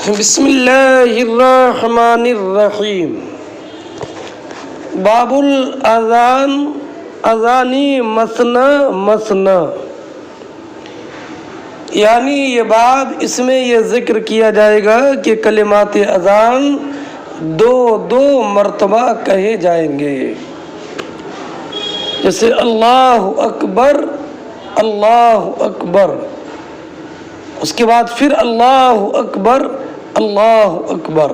بسم اللہ الرحمن الرحیم۔ باب الاذان اذانی مثنا مثنا، یعنی یہ باب، اس میں یہ ذکر کیا جائے گا کہ کلمات اذان دو دو مرتبہ کہے جائیں گے، جیسے اللہ اکبر اللہ اکبر، اس کے بعد پھر اللہ اکبر اللہ اکبر،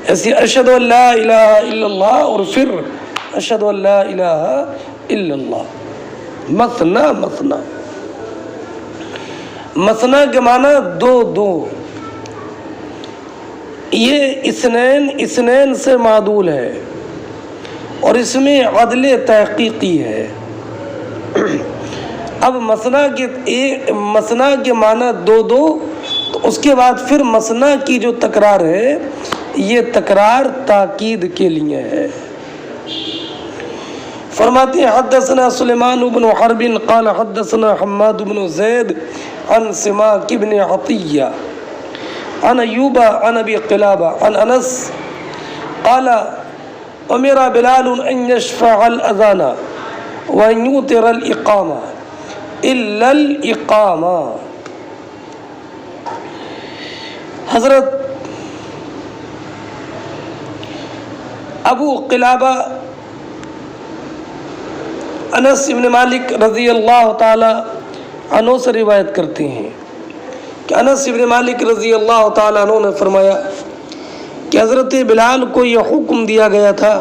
ایسی اشہد ان لا الہ الا اللہ اور پھر اشہد ان لا الہ الا اللہ۔ مثنا مثنا، مثنا کے معنی دو دو، یہ اثنین اثنین سے معدول ہے اور اس میں عدل تحقیقی ہے۔ اب مثنا کے معنی دو دو، تو اس کے بعد پھر مثنا کی جو تکرار ہے یہ تکرار تاکید کے لیے ہے۔ فرماتے ہیں حدثنا سلیمان بن حرب قال حدثنا حماد بن زید عن سماک بن عطیہ عن ایوب عن ابی قلابہ عن انس قال امر بلال ان يشفع الاذان وان يوتر الاقامہ الا الاقامہ۔ حضرت ابو قلابہ انس بن مالک رضی اللہ تعالی عنہ سے روایت کرتے ہیں کہ انس بن مالک رضی اللہ تعالی عنہ نے فرمایا کہ حضرت بلال کو یہ حکم دیا گیا تھا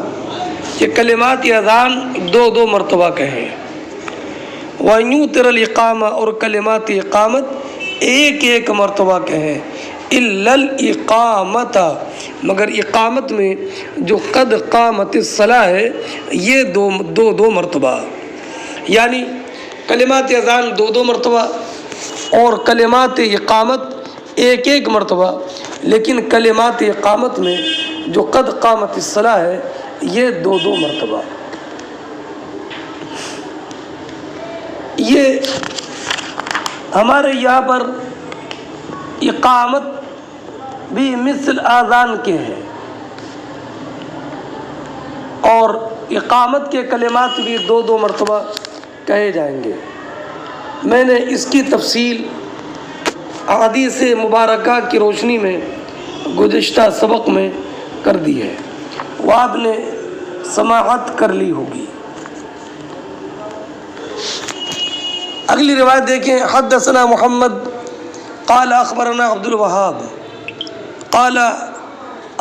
کہ کلمات اذان دو دو مرتبہ کہیں، وَأَن يُوتِرَ الْإِقَامَةَ اور کلمات اقامت ایک ایک مرتبہ کہیں، إِلَّا الْإِقَامَةَ مگر اقامت میں جو قد قامت الصلاۃ ہے یہ دو مرتبہ، یعنی کلمات اذان دو دو مرتبہ اور کلمات اقامت ایک ایک مرتبہ، لیکن کلمات اقامت میں جو قد قامت الصلاۃ ہے یہ دو دو مرتبہ۔ یہ ہمارے یہاں پر اقامت بھی مثل آذان کے ہیں اور اقامت کے کلمات بھی دو دو مرتبہ کہے جائیں گے۔ میں نے اس کی تفصیل احادیث مبارکہ کی روشنی میں گزشتہ سبق میں کر دی ہے، وہ آپ نے سماعت کر لی ہوگی۔ اگلی روایت دیکھیں، حدثنا محمد قال اخبرنا عبد الوهاب قال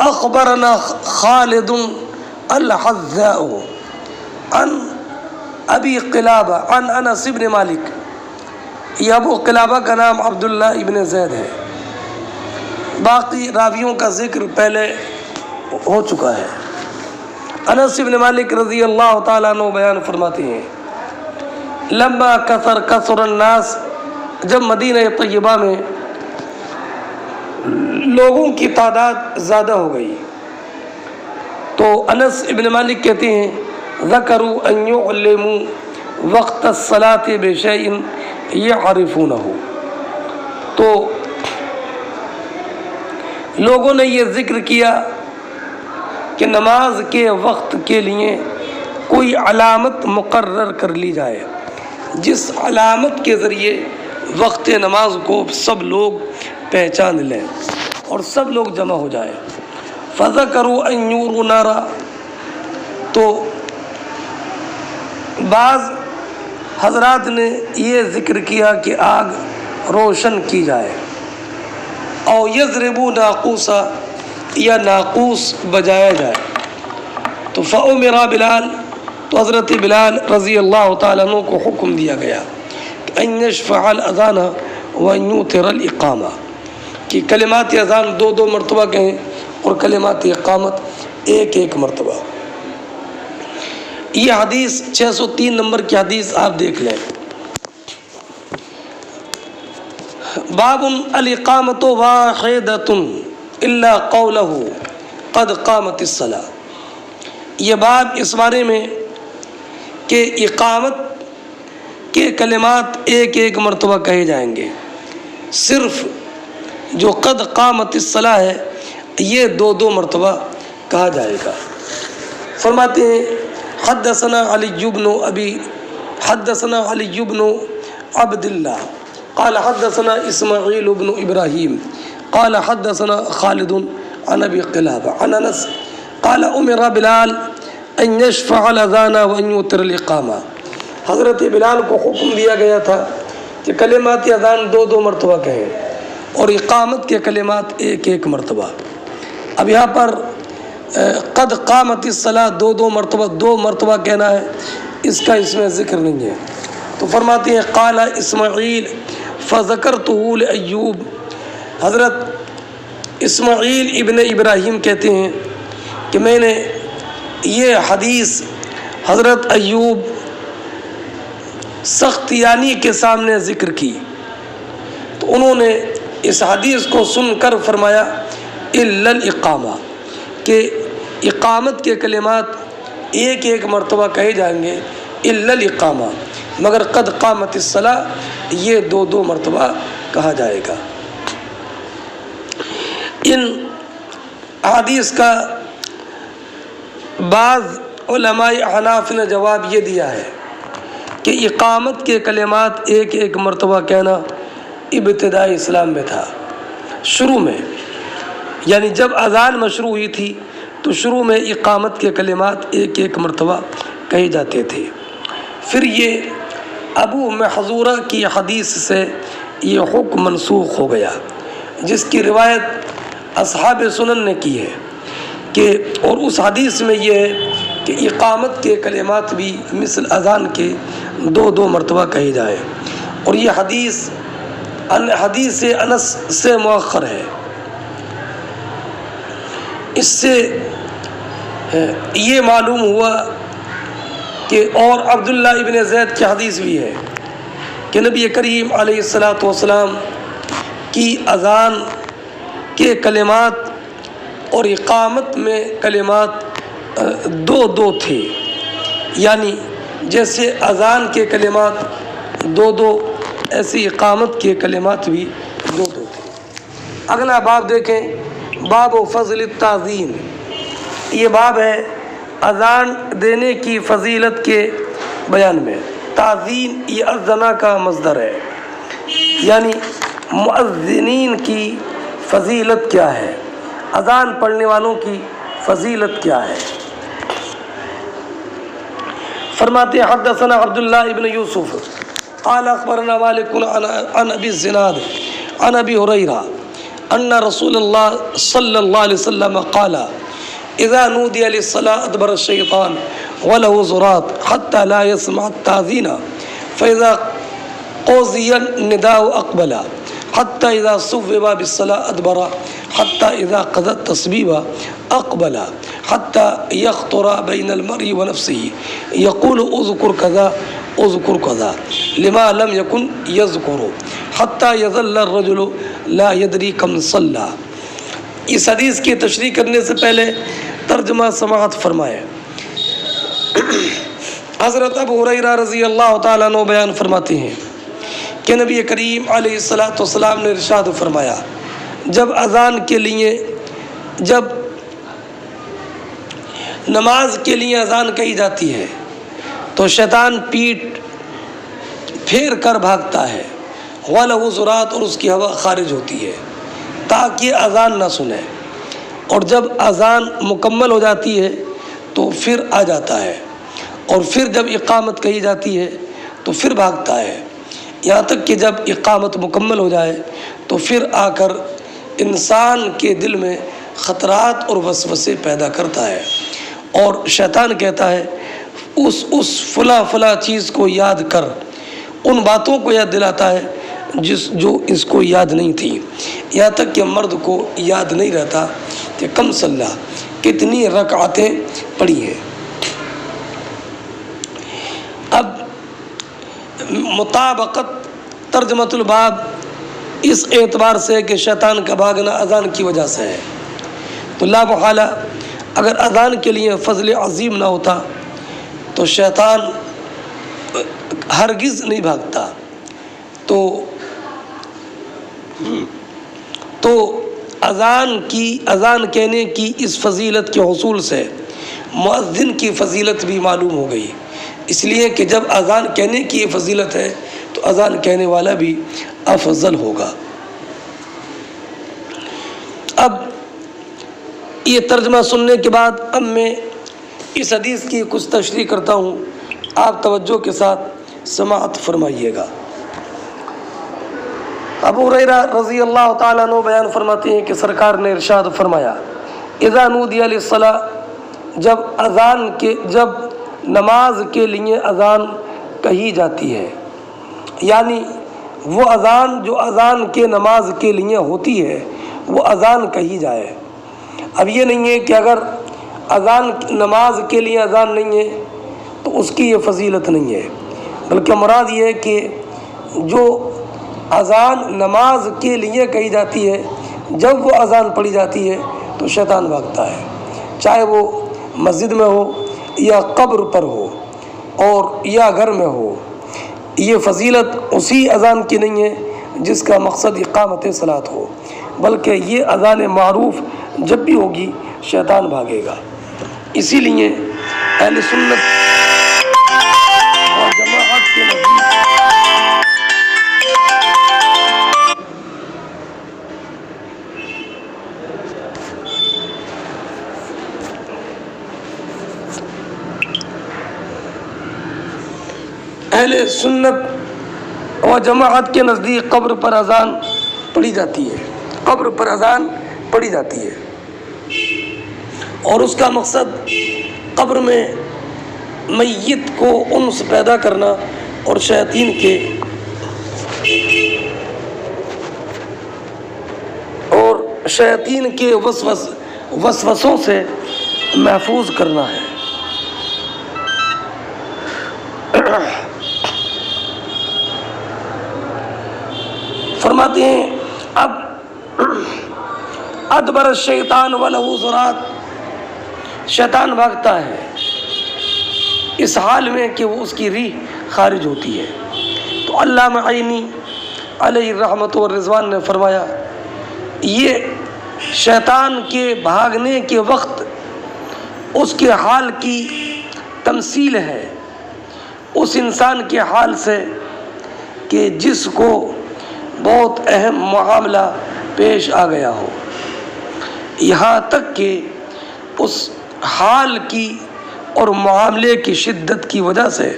اخبرنا خالد الحذاء عن ابی قلابہ عن انس بن مالک۔ یہ ابو قلابہ کا نام عبداللہ ابن زید ہے، باقی راویوں کا ذکر پہلے ہو چکا ہے۔ انس بن مالک رضی اللہ تعالیٰ عنہ بیان فرماتے ہیں لما کثر الناس، جب مدینہ طیبہ میں لوگوں کی تعداد زیادہ ہو گئی تو انس ابن مالک کہتے ہیں ذکروا ان يعلموا وقت الصلاة بشيء يعرفونه، تو لوگوں نے یہ ذکر کیا کہ نماز کے وقت کے لیے کوئی علامت مقرر کر لی جائے جس علامت کے ذریعے وقت نماز کو سب لوگ پہچان لیں اور سب لوگ جمع ہو جائیں۔ فذکروا ان یوروا نارا، تو بعض حضرات نے یہ ذکر کیا کہ آگ روشن کی جائے، او یضربوا ناقوسا یا ناقوس بجایا جائے، تو فأمر بلال، تو حضرت بلال رضی اللہ تعالیٰ عنہ کو حکم دیا گیا کہ ان یشفع الاذان وان یوتر الاقامہ، کہ کلمات اذان دو دو مرتبہ کہیں اور کلمات اقامت ایک ایک مرتبہ۔ یہ حدیث 603 نمبر کی حدیث آپ دیکھ لیں۔ باب الاقامۃ واحدۃ الا قولہ قد قامت الصلاۃ، یہ باب اس بارے میں کہ اقامت کے کلمات ایک ایک مرتبہ کہے جائیں گے، صرف جو قد قامت الصلاح ہے یہ دو دو مرتبہ کہا جائے گا۔ فرماتے ہیں حدثنا علی بن عبد اللہ قال حدثنا اسماعیل بن ابراہیم قال حدثنا خالد عن ابی قلابہ عن انس قال امر بلال ان یشفع الاذان وان یوتر الاقامہ، حضرت بلال کو حکم دیا گیا تھا کہ کلمات اذان دو دو مرتبہ کہیں اور اقامت کے کلمات ایک ایک مرتبہ۔ اب یہاں پر قد قامت الصلاۃ دو مرتبہ کہنا ہے، اس کا اس میں ذکر نہیں ہے۔ تو فرماتے ہیں قال اسماعیل فذکرتہ لایوب، حضرت اسماعیل ابن ابراہیم کہتے ہیں کہ میں نے یہ حدیث حضرت ایوب سختیانی کے سامنے ذکر کی، تو انہوں نے اس حدیث کو سن کر فرمایا الا الاقامہ، کہ اقامت کے کلمات ایک ایک مرتبہ کہے جائیں گے، الا الاقامہ، مگر قد قامت الصلاۃ یہ دو دو مرتبہ کہا جائے گا۔ ان حدیث کا بعض علماء احناف نے جواب یہ دیا ہے کہ اقامت کے کلمات ایک ایک مرتبہ کہنا ابتدائی اسلام میں تھا، شروع میں، یعنی جب اذان مشروع ہوئی تھی تو شروع میں اقامت کے کلمات ایک ایک مرتبہ کہے جاتے تھے۔ پھر یہ ابو محذورہ کی حدیث سے یہ حکم منسوخ ہو گیا، جس کی روایت اصحاب سنن نے کی ہے کہ اور اس حدیث میں یہ ہے کہ اقامت کے کلمات بھی مثل اذان کے دو دو مرتبہ کہی جائے، اور یہ حدیث حدیث انس سے مؤخر ہے۔ اس سے یہ معلوم ہوا کہ اور عبداللہ ابن زید کی حدیث بھی ہے کہ نبی کریم علیہ الصلاۃ والسلام کی اذان کے کلمات اور اقامت میں کلمات دو دو تھے، یعنی جیسے اذان کے کلمات دو دو ایسی اقامت کے کلمات بھی دو دو تھے۔ اگلا باب دیکھیں، باب فضل التعظیم، یہ باب ہے اذان دینے کی فضیلت کے بیان میں۔ تعظیم یہ اذنا کا مصدر ہے، یعنی مؤذنین کی فضیلت کیا ہے، اذان پڑھنے والوں کی فضیلت کیا ہے۔ فرماتے ہیں حدثنا عبداللہ ابن یوسف قال اخبرنا مالک عن ابی الزناد عن ابی ہریرہ ان رسول اللہ صلی اللہ علیہ وسلم قال اذا نودی للصلاة ادبر الشیطان وله زرات حتى لا يسمع التاذین فاذا قضی النداء اقبل حتى اذا صوب بالصلاة ادبر حتى اذا قضى التسبیح اقبل حتى يخطر بين المرء ونفسه يقول اذكر كذا اذكر كذا لما لم يكن يذكر حتى يظل الرجل لا يدري كم صلى۔ اس حدیث کی تشریح کرنے سے پہلے ترجمہ سماعت فرمائے۔ حضرت ابو ہریرہ رضی اللہ تعالیٰ عنہ بیان فرماتے ہیں کہ نبی کریم علیہ الصلاۃ والسلام نے ارشاد فرمایا، جب اذان کے لیے، جب نماز کے لیے اذان کہی جاتی ہے تو شیطان پیٹ پھیر کر بھاگتا ہے، وَلَهُ زُرَاتٌ، اور اس کی ہوا خارج ہوتی ہے تاکہ اذان نہ سنے، اور جب اذان مکمل ہو جاتی ہے تو پھر آ جاتا ہے، اور پھر جب اقامت کہی جاتی ہے تو پھر بھاگتا ہے، یہاں تک کہ جب اقامت مکمل ہو جائے تو پھر آ کر انسان کے دل میں خطرات اور وسوسے پیدا کرتا ہے، اور شیطان کہتا ہے اس فلاں چیز کو یاد کر، ان باتوں کو یاد دلاتا ہے جو اس کو یاد نہیں تھی، یہاں تک کہ مرد کو یاد نہیں رہتا کہ کم صلی، کتنی رکعتیں پڑھی ہیں۔ اب مطابقت ترجمۃ الباب اس اعتبار سے کہ شیطان کا بھاگنا اذان کی وجہ سے ہے، تو لا محالہ اگر اذان کے لیے فضل عظیم نہ ہوتا تو شیطان ہرگز نہیں بھاگتا۔ تو تو اذان کہنے کی اس فضیلت کے حصول سے مؤذن کی فضیلت بھی معلوم ہو گئی، اس لیے کہ جب اذان کہنے کی یہ فضیلت ہے تو اذان کہنے والا بھی افضل ہوگا۔ اب یہ ترجمہ سننے کے بعد اب میں اس حدیث کی کچھ تشریح کرتا ہوں، آپ توجہ کے ساتھ سماعت فرمائیے گا۔ ابو ہریرہ رضی اللہ تعالیٰ عنہ بیان فرماتے ہیں کہ سرکار نے ارشاد فرمایا، اذا نودی للصلاۃ، جب نماز کے لیے اذان کہی جاتی ہے، یعنی وہ اذان جو اذان کے نماز کے لیے ہوتی ہے وہ اذان کہی جائے۔ اب یہ نہیں ہے کہ اگر اذان نماز کے لیے اذان نہیں ہے تو اس کی یہ فضیلت نہیں ہے، بلکہ مراد یہ ہے کہ جو اذان نماز کے لیے کہی جاتی ہے، جب وہ اذان پڑھی جاتی ہے تو شیطان بھاگتا ہے، چاہے وہ مسجد میں ہو یا قبر پر ہو اور یا گھر میں ہو۔ یہ فضیلت اسی اذان کی نہیں ہے جس کا مقصد اقامت صلاۃ ہو، بلکہ یہ اذان معروف جب بھی ہوگی شیطان بھاگے گا۔ اسی لیے اہل سنت اور جماعت کے نزدیک اہل سنت و جماعت کے نزدیک قبر پر اذان پڑھی جاتی ہے، قبر پر اذان پڑھی جاتی ہے، اور اس کا مقصد قبر میں میت کو انس پیدا کرنا اور شیاطین کے وسوسوں سے محفوظ کرنا ہے۔ فرماتے ہیں اب ادبر الشیطان وَلَهُ ذرات، شیطان بھاگتا ہے اس حال میں کہ وہ اس کی ریح خارج ہوتی ہے۔ تو علامہ عینی علیہ الرحمۃ والرضوان نے فرمایا یہ شیطان کے بھاگنے کے وقت اس کے حال کی تمثیل ہے، اس انسان کے حال سے کہ جس کو بہت اہم معاملہ پیش آ گیا ہو، یہاں تک کہ اس حال کی اور معاملے کی شدت کی وجہ سے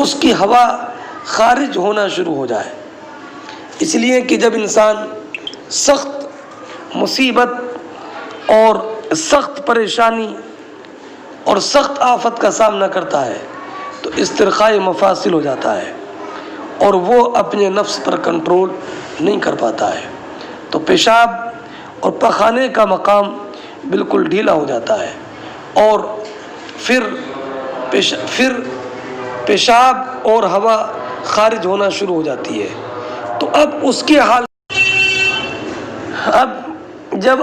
اس کی ہوا خارج ہونا شروع ہو جائے۔ اس لیے کہ جب انسان سخت مصیبت اور سخت پریشانی اور سخت آفت کا سامنا کرتا ہے تو استرخائے مفاصل ہو جاتا ہے اور وہ اپنے نفس پر کنٹرول نہیں کر پاتا ہے، تو پیشاب اور پخانے کا مقام بالکل ڈھیلا ہو جاتا ہے اور پھر پیشاب اور ہوا خارج ہونا شروع ہو جاتی ہے۔ تو اب اس کے حال اب جب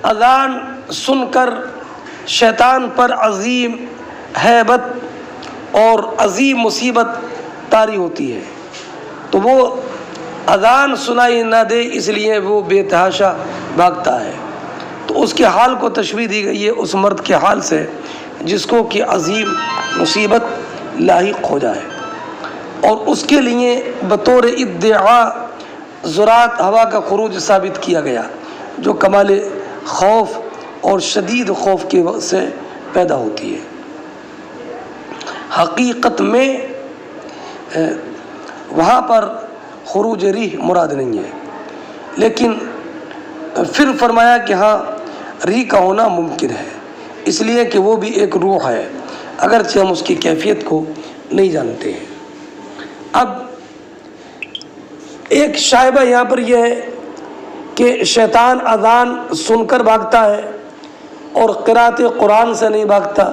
اذان سن کر شیطان پر عظیم ہیبت اور عظیم مصیبت طاری ہوتی ہے تو وہ اذان سنائی نہ دے، اس لیے وہ بے تحاشا بھاگتا ہے۔ تو اس کے حال کو تشبیہ دی گئی ہے اس مرد کے حال سے جس کو کہ عظیم مصیبت لاحق ہو جائے، اور اس کے لیے بطور ادعاء ذرات ہوا کا خروج ثابت کیا گیا جو کمال خوف اور شدید خوف کے وقت سے پیدا ہوتی ہے۔ حقیقت میں وہاں پر خروج ریح مراد نہیں ہے، لیکن پھر فرمایا کہ ہاں ریح کا ہونا ممکن ہے، اس لیے کہ وہ بھی ایک روح ہے اگرچہ ہم اس کی کیفیت کو نہیں جانتے ہیں۔ اب ایک شائبہ یہاں پر یہ ہے کہ شیطان اذان سن کر بھاگتا ہے اور قرأت قرآن سے نہیں بھاگتا،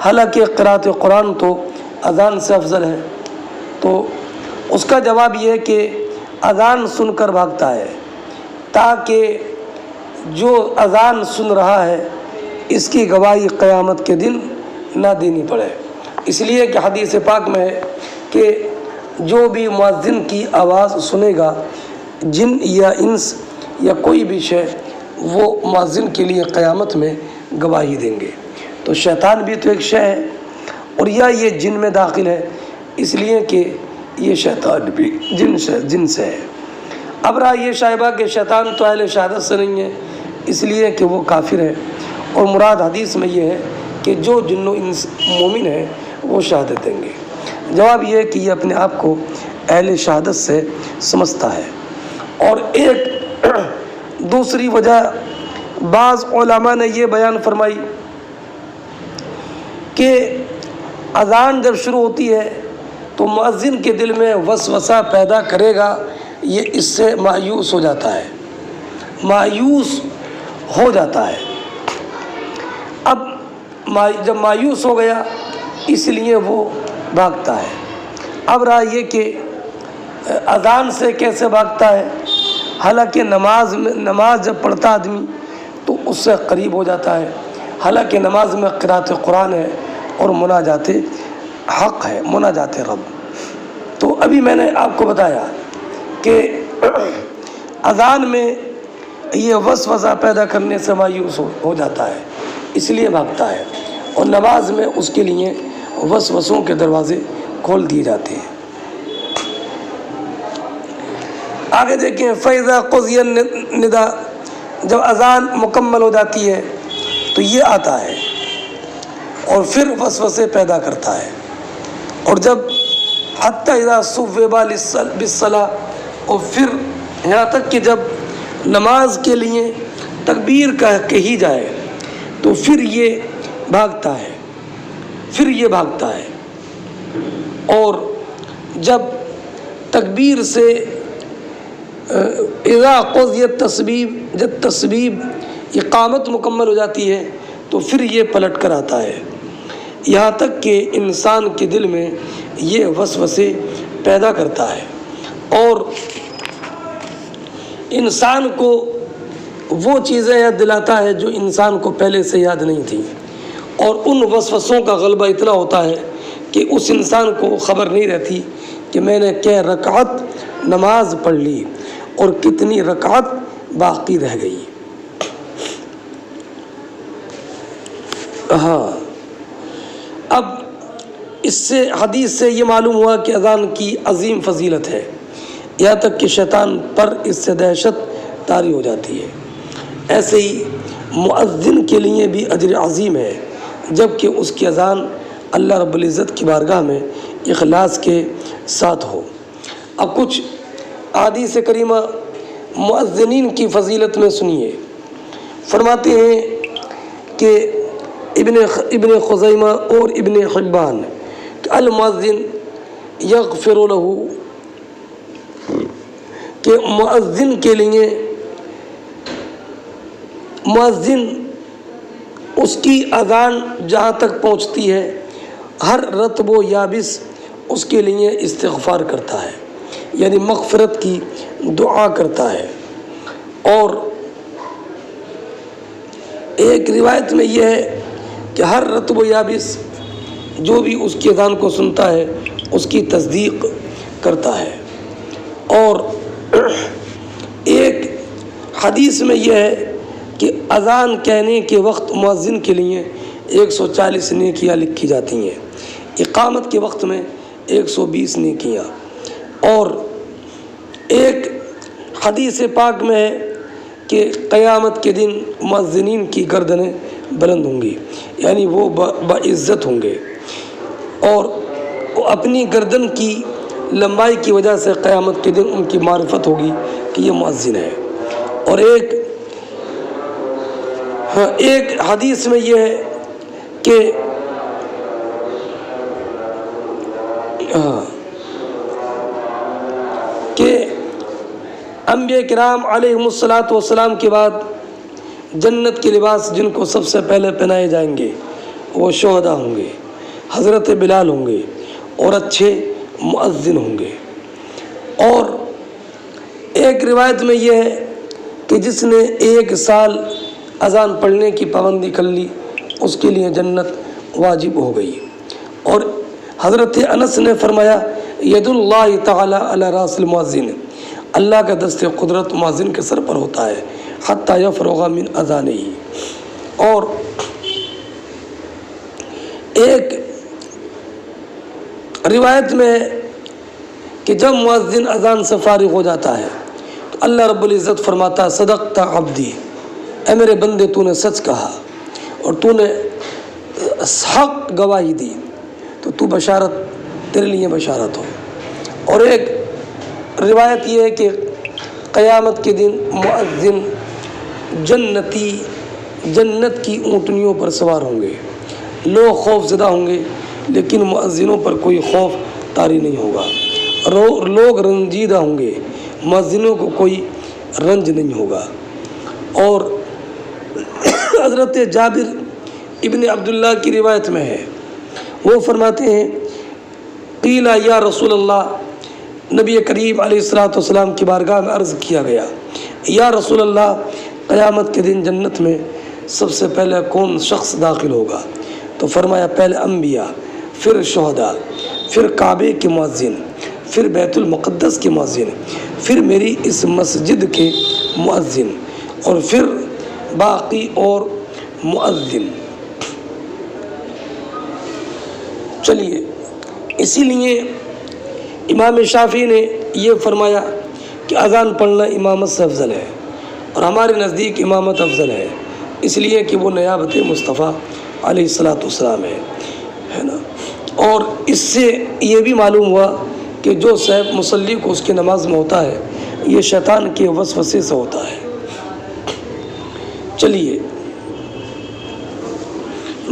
حالانکہ قرأت قرآن تو اذان سے افضل ہے۔ تو اس کا جواب یہ ہے کہ اذان سن کر بھاگتا ہے تاکہ جو اذان سن رہا ہے اس کی گواہی قیامت کے دن نہ دینی پڑے، اس لیے کہ حدیث پاک میں ہے کہ جو بھی مؤذن کی آواز سنے گا جن یا انس یا کوئی بھی شے وہ مؤذن کے لیے قیامت میں گواہی دیں گے۔ تو شیطان بھی تو ایک شے ہے، اور یا یہ جن میں داخل ہے، اس لیے کہ یہ شیطان بھی جن سے ہے۔ اب رہا یہ شائبہ کہ شیطان تو اہل شہادت سے نہیں ہے، اس لیے کہ وہ کافر ہے، اور مراد حدیث میں یہ ہے کہ جو جن و انس مومن ہے وہ شہادت دیں گے۔ جواب یہ ہے کہ یہ اپنے آپ کو اہل شہادت سے سمجھتا ہے۔ اور ایک دوسری وجہ بعض علماء نے یہ بیان فرمائی کہ اذان جب شروع ہوتی ہے تو مؤذن کے دل میں وسوسہ پیدا کرے گا، یہ اس سے مایوس ہو جاتا ہے، اب جب مایوس ہو گیا اس لیے وہ بھاگتا ہے۔ اب رہا یہ کہ اذان سے کیسے بھاگتا ہے، حالانکہ نماز جب پڑھتا آدمی تو اس سے قریب ہو جاتا ہے، حالانکہ نماز میں قرأت قرآن ہے اور مناجات حق ہے، مناجات رب۔ تو ابھی میں نے آپ کو بتایا کہ اذان میں یہ وسوسہ پیدا کرنے سے مایوس ہو جاتا ہے، اس لیے بھاگتا ہے، اور نماز میں اس کے لیے وسوسوں کے دروازے کھول دیے جاتے ہیں۔ آگے دیکھیں، فَإِذَا قُضِيَ النِّدَاءُ، جب اذان مکمل ہو جاتی ہے تو یہ آتا ہے اور پھر وسوسے پیدا کرتا ہے، اور جب حتی اذا صُوِّبَ بِالصَّلَاةِ، اور پھر یہاں تک کہ جب نماز کے لیے تکبیر کہی جائے تو پھر یہ بھاگتا ہے، اور جب تکبیر سے اذا قضیت تسبیح، جب تسبیح اقامت مکمل ہو جاتی ہے تو پھر یہ پلٹ کر آتا ہے، یہاں تک کہ انسان کے دل میں یہ وسوسے پیدا کرتا ہے، اور انسان کو وہ چیزیں یاد دلاتا ہے جو انسان کو پہلے سے یاد نہیں تھی، اور ان وسوسوں کا غلبہ اتنا ہوتا ہے کہ اس انسان کو خبر نہیں رہتی کہ میں نے کیا رکعت نماز پڑھ لی اور کتنی رکعت باقی رہ گئی۔ اب اس سے حدیث سے یہ معلوم ہوا کہ اذان کی عظیم فضیلت ہے، یہاں تک کہ شیطان پر اس سے دہشت طاری ہو جاتی ہے۔ ایسے ہی مؤذن کے لیے بھی اجر عظیم ہے، جبکہ اس کی اذان اللہ رب العزت کی بارگاہ میں اخلاص کے ساتھ ہو۔ اب کچھ احادیث کریمہ مؤذنین کی فضیلت میں سنیے۔ فرماتے ہیں کہ ابن خزیمہ اور ابن حبان کہ المؤذن یغفر له، کہ مؤذن کے لیے مؤذن اس کی اذان جہاں تک پہنچتی ہے ہر رطب و یابس اس کے لیے استغفار کرتا ہے، یعنی مغفرت کی دعا کرتا ہے۔ اور ایک روایت میں یہ ہے کہ ہر رطب و یابس جو بھی اس کی اذان کو سنتا ہے اس کی تصدیق کرتا ہے۔ اور ایک حدیث میں یہ ہے کہ اذان کہنے کے وقت مؤذن کے لیے 140 نیکیاں لکھی جاتی ہیں، اقامت کے وقت میں 120 نیکیاں، اور ایک حدیث پاک میں ہے کہ قیامت کے دن مؤذنین کی گردنیں بلند ہوں گی، یعنی وہ باعزت ہوں گے، اور اپنی گردن کی لمبائی کی وجہ سے قیامت کے دن ان کی معرفت ہوگی کہ یہ مؤذن ہے۔ اور ایک حدیث میں یہ ہے کہ انبیاء کرام علیہم الصلاۃ والسلام کے بعد جنت کے لباس جن کو سب سے پہلے پہنائے جائیں گے وہ شہداء ہوں گے، حضرت بلال ہوں گے، اور اچھے مؤذن ہوں گے۔ اور ایک روایت میں یہ ہے کہ جس نے 1 سال اذان پڑھنے کی پابندی کر لی اس کے لیے جنت واجب ہو گئی۔ اور حضرت انس نے فرمایا ید اللہ تعالی علی راس المؤذن، اللہ کا دست قدرت مؤذن کے سر پر ہوتا ہے حتی یفرغ من اذانہ. اور ایک روایت میں کہ جب مؤذن اذان سے فارغ ہو جاتا ہے تو اللہ رب العزت فرماتا ہے صدقت عبدی، اے میرے بندے تو نے سچ کہا اور تو نے حق گواہی دی، تو بشارت تیرے لیے بشارت ہو. اور ایک روایت یہ ہے کہ قیامت کے دن مؤذن جنت کی اونٹنیوں پر سوار ہوں گے. لوگ خوف زدہ ہوں گے لیکن مؤذنوں پر کوئی خوف طاری نہیں ہوگا. لوگ رنجیدہ ہوں گے، مؤذنوں کو کوئی رنج نہیں ہوگا. اور حضرت جابر ابن عبداللہ کی روایت میں ہے، وہ فرماتے ہیں قیل یا رسول اللہ، نبی کریم علیہ الصلوۃ والسلام کی بارگاہ میں عرض کیا گیا یا رسول اللہ قیامت کے دن جنت میں سب سے پہلے کون شخص داخل ہوگا؟ تو فرمایا پہلے انبیاء، پھر شہداء، پھر کعبے کے مؤذن، پھر بیت المقدس کے مؤذن، پھر میری اس مسجد کے مؤذن، اور پھر باقی اور مؤذن. چلیے، اسی لیے امام شافعی نے یہ فرمایا کہ اذان پڑھنا امامت سے افضل ہے، اور ہمارے نزدیک امامت افضل ہے اس لیے کہ وہ نیابت مصطفیٰ علیہ الصلوۃ والسلام ہے نا. اور اس سے یہ بھی معلوم ہوا کہ جو صاحب مصلی کو اس کی نماز میں ہوتا ہے یہ شیطان کے وسوسے سے ہوتا ہے. چلیے،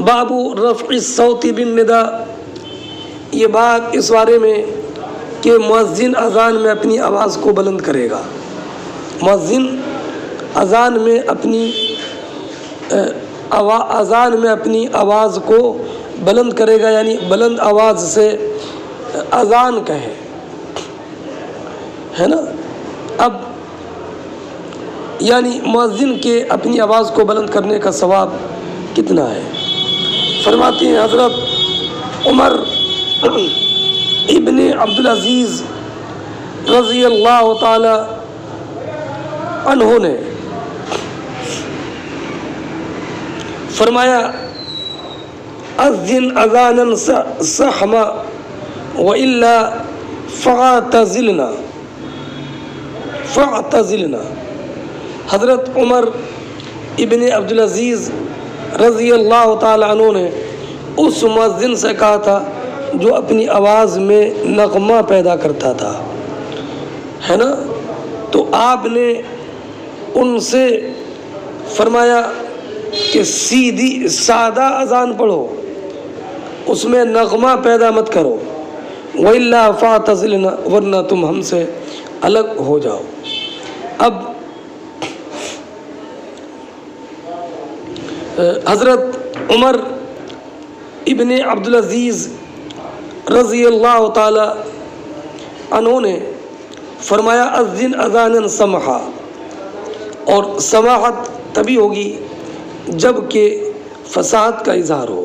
باب رفع الصوت بالنداء، یہ بات اس بارے میں کہ مؤذن اذان میں اپنی آواز کو بلند کرے گا. مؤذن اذان میں اپنی آواز کو بلند کرے گا، یعنی بلند آواز سے اذان کہے، ہے نا. اب یعنی مؤذن کے اپنی آواز کو بلند کرنے کا ثواب کتنا ہے؟ فرماتے ہیں حضرت عمر ابن عبدالعزیز رضی اللہ تعالی عنہ نے فرمایا اذن اذانا صحما والا فاعتزلنا. حضرت عمر ابن عبدالعزیز رضی اللہ تعالی عنہ نے اس مؤذن سے کہا تھا جو اپنی آواز میں نغمہ پیدا کرتا تھا، ہے نا. تو آپ نے ان سے فرمایا کہ سادہ اذان پڑھو، اس میں نغمہ پیدا مت کرو، وَإِلَّا فَاعْتَزِلْنَا، ورنہ تم ہم سے الگ ہو جاؤ. اب حضرت عمر ابن عبدالعزیز رضی اللہ تعالی عنہ نے فرمایا اذن اذانا سمحا، اور سماحت تبھی ہوگی جب کہ فساد کا اظہار ہو،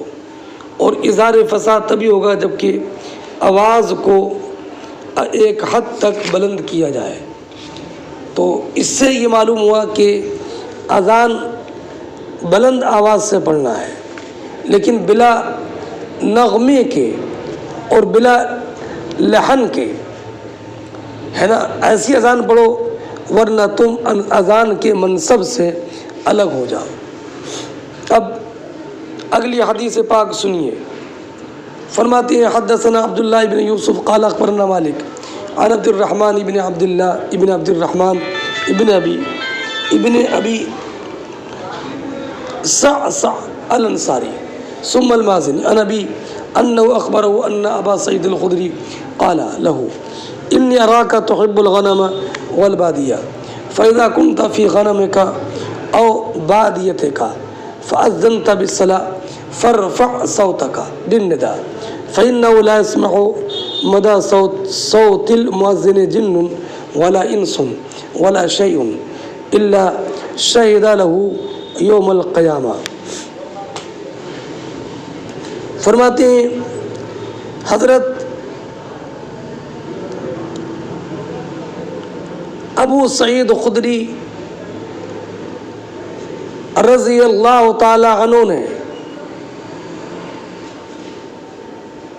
اور اظہار فساد تبھی ہوگا جب کہ آواز کو ایک حد تک بلند کیا جائے. تو اس سے یہ معلوم ہوا کہ اذان بلند آواز سے پڑھنا ہے، لیکن بلا نغمے کے اور بلا لحن کے، ہے نا. ایسی اذان پڑھو ورنہ تم اذان کے منصب سے الگ ہو جاؤ. اب اگلی حدیث پاک سنیے. فرماتے ہیں حدثنا عبداللہ ابن یوسف قال اخبرنا مالک عن عبد الرحمن ابن عبداللہ ابن عبد الرحمن ابن ابی صعصع الانصاری ثم المازنی عن ابی انه اخبره ان ابا سعید الخدری قال له انی اراک تحب الغنم والبادیہ فاذا كنت في غنمك او بادیتك فاذنت بالصلاة فارفع صوتك بالنداء فإنه لا يسمع مدى صوت المؤذن جن ولا انس ولا شيء الا شهد له يوم القيامة. فرماتے ہیں حضرت ابو سعید خدری رضی اللہ تعالی عنہ نے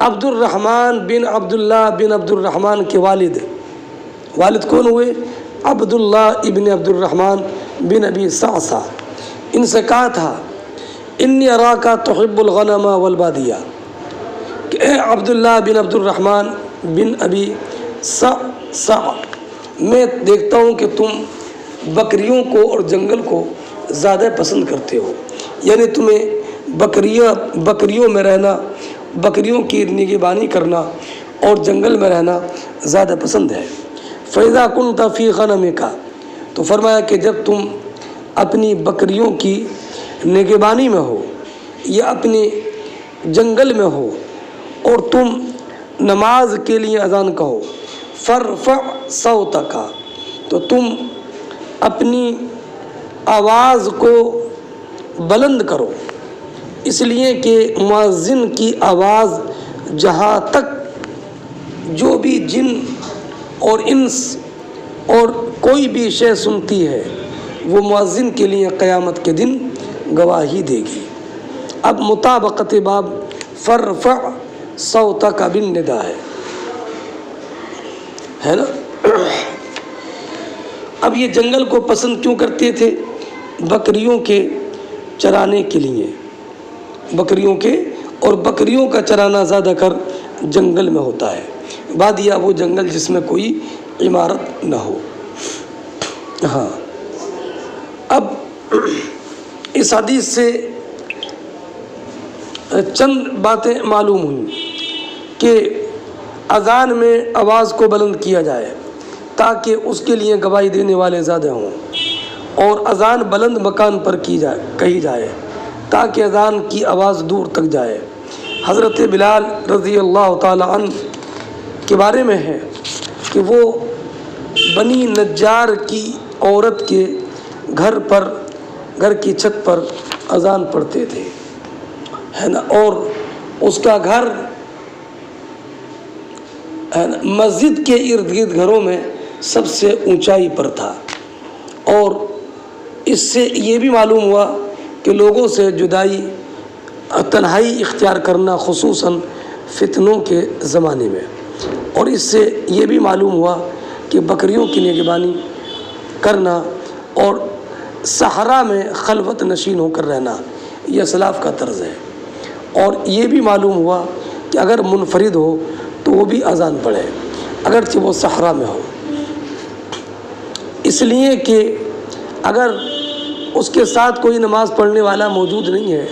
عبد الرحمن بن عبداللہ بن عبد الرحمن کے والد کون ہوئے؟ عبداللہ ابن عبد الرحمن بن ابی صعصع، ان سے کہا تھا انی اراک تحب الغنم والبادیہ، کہ اے عبداللہ بن عبد الرحمن بن ابی صعصع، میں دیکھتا ہوں کہ تم بکریوں کو اور جنگل کو زیادہ پسند کرتے ہو، یعنی تمہیں بکریوں میں رہنا، بکریوں کی نگہبانی کرنا اور جنگل میں رہنا زیادہ پسند ہے۔ فَإِذَا كُنْتَ فِي غَنَمِكَ، تو فرمایا کہ جب تم اپنی بکریوں کی نگہبانی میں ہو یا اپنے جنگل میں ہو اور تم نماز کے لیے اذان کہو، فَارْفَعْ صَوْتَكَ، تو تم اپنی آواز کو بلند کرو، اس لیے کہ مؤذن کی آواز جہاں تک جو بھی جن اور انس اور کوئی بھی شے سنتی ہے وہ مؤذن کے لیے قیامت کے دن گواہی دے گی۔ اب مطابقت باب فرفع صوتک بالنداء ہے نا۔ اب یہ جنگل کو پسند کیوں کرتے تھے؟ بکریوں کے چرانے کے لیے، بکریوں کے، اور بکریوں کا چرانا زیادہ کر جنگل میں ہوتا ہے۔ بادیہ وہ جنگل جس میں کوئی عمارت نہ ہو۔ ہاں، اب اس حدیث سے چند باتیں معلوم ہوئیں کہ اذان میں آواز کو بلند کیا جائے تاکہ اس کے لیے گواہی دینے والے زیادہ ہوں، اور اذان بلند مکان پر کہی جائے تاکہ اذان کی آواز دور تک جائے۔ حضرت بلال رضی اللہ تعالی عنہ کے بارے میں ہے کہ وہ بنی نجار کی عورت کے گھر کی چھت پر اذان پڑھتے تھے، ہے نا، اور اس کا گھر مسجد کے ارد گرد گھروں میں سب سے اونچائی پر تھا، اور اس سے یہ بھی معلوم ہوا کہ لوگوں سے جدائی، تنہائی اختیار کرنا خصوصاً فتنوں کے زمانے میں، اور اس سے یہ بھی معلوم ہوا کہ بکریوں کی نگہبانی کرنا اور صحرا میں خلوت نشین ہو کر رہنا یہ اسلاف کا طرز ہے، اور یہ بھی معلوم ہوا کہ اگر منفرد ہو تو وہ بھی اذان پڑھے اگرچہ وہ صحرا میں ہو، اس لیے کہ اگر اس کے ساتھ کوئی نماز پڑھنے والا موجود نہیں ہے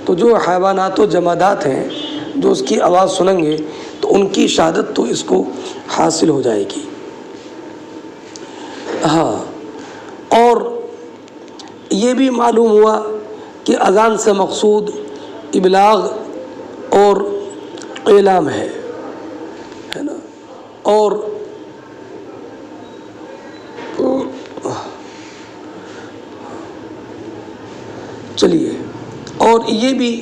تو جو حیوانات و جمادات ہیں جو اس کی آواز سنیں گے تو ان کی شہادت تو اس کو حاصل ہو جائے گی۔ ہاں، اور یہ بھی معلوم ہوا کہ اذان سے مقصود ابلاغ اور اعلام ہے نا، اور چلیے، اور یہ بھی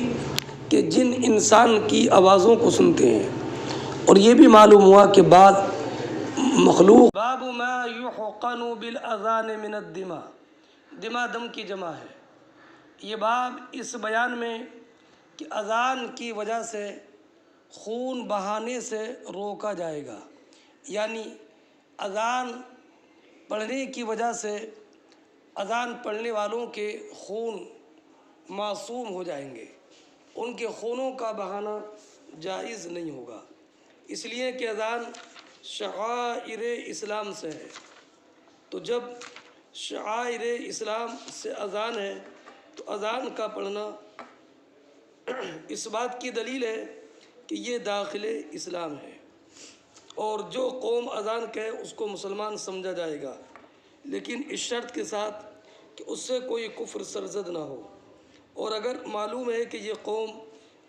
کہ جن انسان کی آوازوں کو سنتے ہیں، اور یہ بھی معلوم ہوا کہ بعض مخلوق باب ما یحقن بالاذان من الدماء، دماء دم کی جمع ہے، یہ باب اس بیان میں کہ اذان کی وجہ سے خون بہانے سے روکا جائے گا، یعنی اذان پڑھنے کی وجہ سے اذان پڑھنے والوں کے خون معصوم ہو جائیں گے، ان کے خونوں کا بہانا جائز نہیں ہوگا، اس لیے کہ اذان شعائر اسلام سے ہے، تو جب شعائر اسلام سے اذان ہے تو اذان کا پڑھنا اس بات کی دلیل ہے کہ یہ داخل اسلام ہے، اور جو قوم اذان کہے اس کو مسلمان سمجھا جائے گا، لیکن اس شرط کے ساتھ کہ اس سے کوئی کفر سرزد نہ ہو، اور اگر معلوم ہے کہ یہ قوم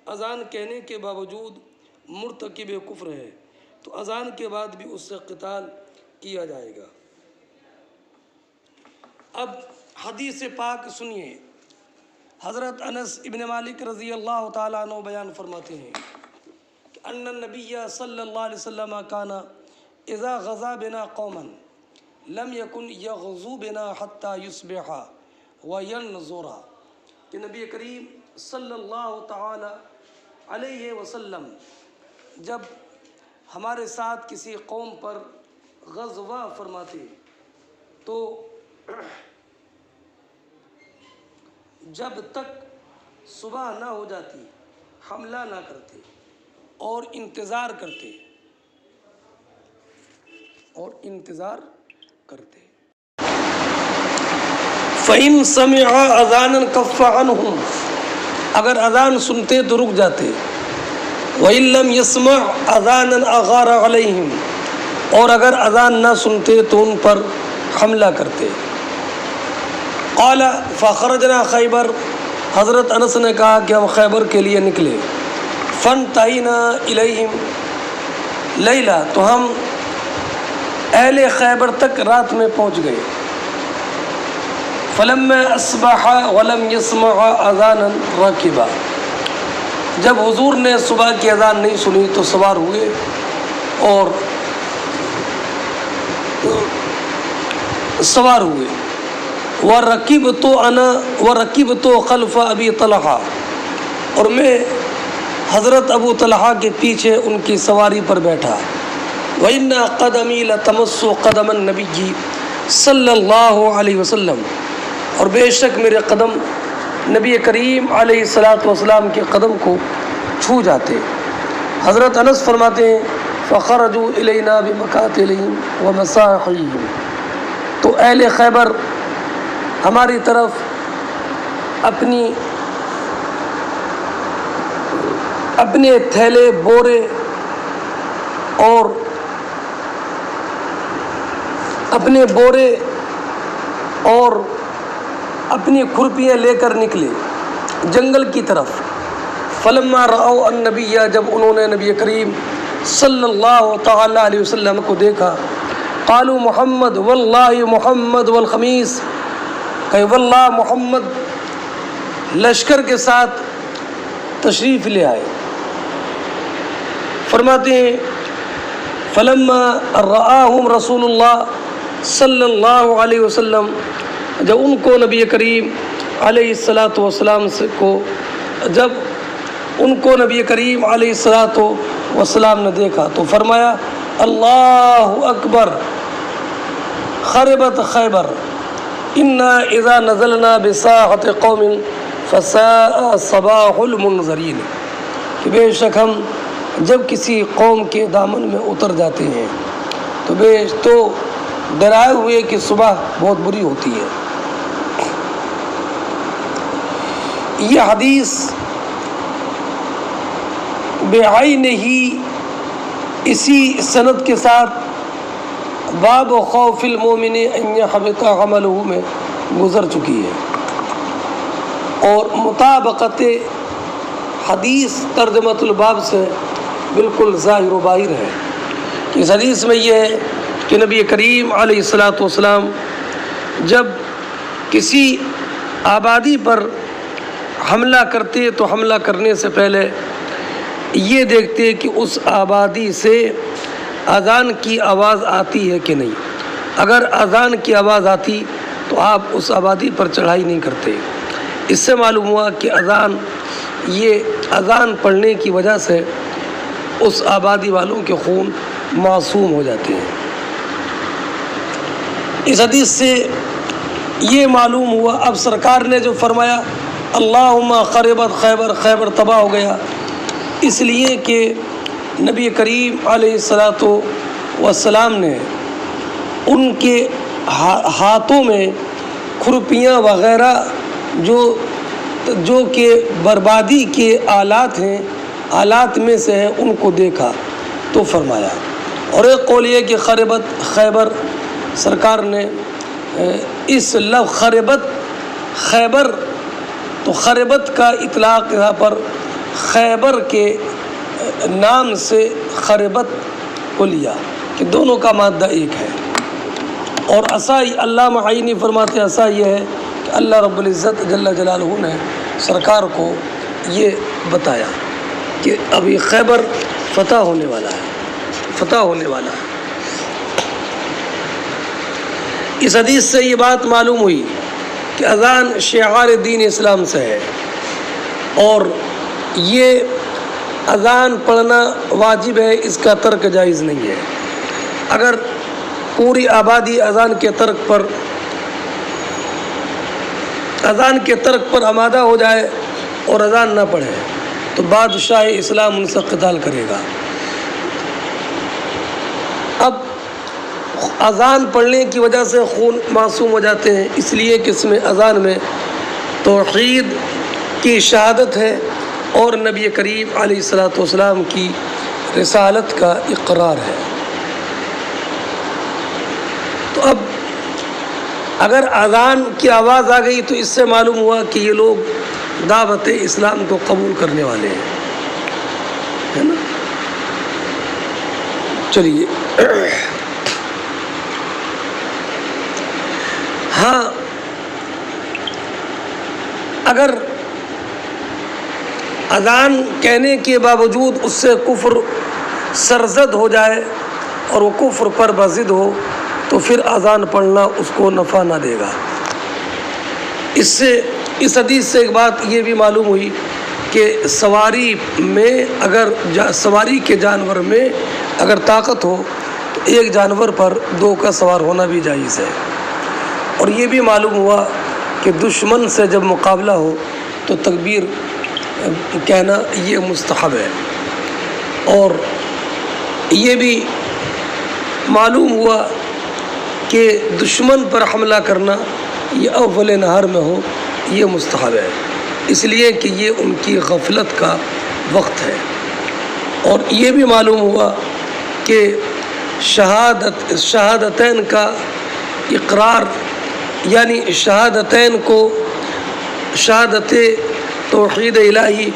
اذان کہنے کے باوجود مرتکب کفر ہے تو اذان کے بعد بھی اس سے قتال کیا جائے گا۔ اب حدیث پاک سنیے، حضرت انس ابن مالک رضی اللہ تعالیٰ عنہ بیان فرماتے ہیں کہ ان النبی صلی اللہ علیہ وسلم کانا اذا غزا بنا قوما، لم یکن یغزو بنا حتی یصبح وینظر، کہ نبی کریم صلی اللہ تعالی علیہ وسلم جب ہمارے ساتھ کسی قوم پر غزوہ فرماتے تو جب تک صبح نہ ہو جاتی حملہ نہ کرتے اور انتظار کرتے فَإِن سَمِعَ أَذَانًا كَفَّ عَنْهُمْ، اگر اذان سنتے تو رک جاتے، وَإِن لَّمْ يَسْمَعْ أَذَانًا أَغَارَ عَلَيْهِمْ، اور اگر اذان نہ سنتے تو ان پر حملہ کرتے۔ قال فخرجنا خیبر، حضرت انس نے کہا کہ ہم خیبر کے لیے نکلے، فانتہینا الیہم لیلا، تو ہم اہل خیبر تک رات میں پہنچ گئے۔ فلما اصبح ولم يسمع اذانا راکبا، جب حضور نے صبح کی اذان نہیں سنی تو سوار ہوئے وَرَكِبْتُ خَلْفَ أَبِي طَلْحَةَ، اور میں حضرت ابو طلحہ کے پیچھے ان کی سواری پر بیٹھا۔ وَإِنَّ قَدَمِي لَتَمَسُّ قَدَمَ النَّبِيِّ صلی اللہ علیہ وسلم، اور بے شک میرے قدم نبی کریم علیہ الصلاۃ والسلام کے قدم کو چھو جاتے۔ حضرت انس فرماتے ہیں فخرجوا الینا بمقاتلہم ومصاحیہم، تو اہل خیبر ہماری طرف اپنے تھیلے، بورے اور اپنی کھرپیاں لے کر نکلے جنگل کی طرف۔ فلما رأوا النبی، جب انہوں نے نبی کریم صلی اللہ تعالی علیہ وسلم کو دیکھا، قالوا محمد واللہ محمد والخمیس، کہ واللہ محمد لشکر کے ساتھ تشریف لے آئے۔ فرماتے ہیں فلما رآہم رسول اللہ صلی اللہ علیہ وسلم، جب ان کو نبی کریم علیہ الصلاۃ والسلام جب ان کو نبی کریم علیہ الصلاۃ والسلام نے دیکھا تو فرمایا اللہ اکبر خربت خیبر انا اذا نزلنا بساحت قوم فساء صباح المنذرین، کہ بے شک ہم جب کسی قوم کے دامن میں اتر جاتے ہیں تو ڈرائے ہوئے کہ صبح بہت بری ہوتی ہے۔ یہ حدیث بعین ہی اسی سند کے ساتھ باب خوف المومن ان یحبط عملہ میں گزر چکی ہے، اور مطابقت حدیث ترجمۃ الباب سے بالکل ظاہر و باہر ہے۔ اس حدیث میں یہ ہے کہ نبی کریم علیہ الصلاۃ والسلام جب کسی آبادی پر حملہ کرتے تو حملہ کرنے سے پہلے یہ دیکھتے کہ اس آبادی سے اذان کی آواز آتی ہے کہ نہیں۔ اگر اذان کی آواز آتی تو آپ اس آبادی پر چڑھائی نہیں کرتے۔ اس سے معلوم ہوا کہ اذان پڑھنے کی وجہ سے اس آبادی والوں کے خون معصوم ہو جاتے ہیں۔ اس حدیث سے یہ معلوم ہوا، اب سرکار نے جو فرمایا اللہم خربت خیبر، خیبر تباہ ہو گیا، اس لیے کہ نبی کریم علیہ الصلاۃ والسلام نے ان کے ہاتھوں میں کھرپیاں وغیرہ جو کہ بربادی کے آلات میں سے ہے ان کو دیکھا تو فرمایا۔ اور ایک قول یہ کہ خربت خیبر، سرکار نے اس لفظ خیبر تو خربت کا اطلاق یہاں پر خیبر کے نام سے خربت کو لیا کہ دونوں کا مادہ ایک ہے۔ اور ایسا علامہ عینی فرماتے ہیں ایسا یہ ہے کہ اللہ رب العزت جل جلالہ نے سرکار کو یہ بتایا کہ ابھی خیبر فتح ہونے والا ہے۔ اس حدیث سے یہ بات معلوم ہوئی کہ اذان شعار دین اسلام سے ہے، اور یہ اذان پڑھنا واجب ہے، اس کا ترک جائز نہیں ہے۔ اگر پوری آبادی اذان کے ترک پر آمادہ ہو جائے اور اذان نہ پڑھے تو بادشاہ اسلام ان سے قتال کرے گا۔ اب اذان پڑھنے کی وجہ سے خون معصوم ہو جاتے ہیں، اس لیے کہ اس میں اذان میں توحید کی شہادت ہے اور نبی کریم علیہ الصلوۃ والسلام کی رسالت کا اقرار ہے۔ تو اب اگر اذان کی آواز آ گئی تو اس سے معلوم ہوا کہ یہ لوگ دعوت اسلام کو قبول کرنے والے ہیں، ہے نا؟ چلیے، ہاں اگر اذان کہنے کے باوجود اس سے کفر سرزد ہو جائے اور وہ کفر پر بضد ہو تو پھر اذان پڑھنا اس کو نفع نہ دے گا۔ اس حدیث سے ایک بات یہ بھی معلوم ہوئی کہ سواری کے جانور میں اگر طاقت ہو تو ایک جانور پر دو کا سوار ہونا بھی جائز ہے، اور یہ بھی معلوم ہوا کہ دشمن سے جب مقابلہ ہو تو تکبیر کہنا یہ مستحب ہے، اور یہ بھی معلوم ہوا کہ دشمن پر حملہ کرنا یہ اول نہار میں ہو یہ مستحب ہے، اس لیے کہ یہ ان کی غفلت کا وقت ہے۔ اور یہ بھی معلوم ہوا کہ شہادتین کا اقرار، یعنی شہادتین کو شہادت توحید الہی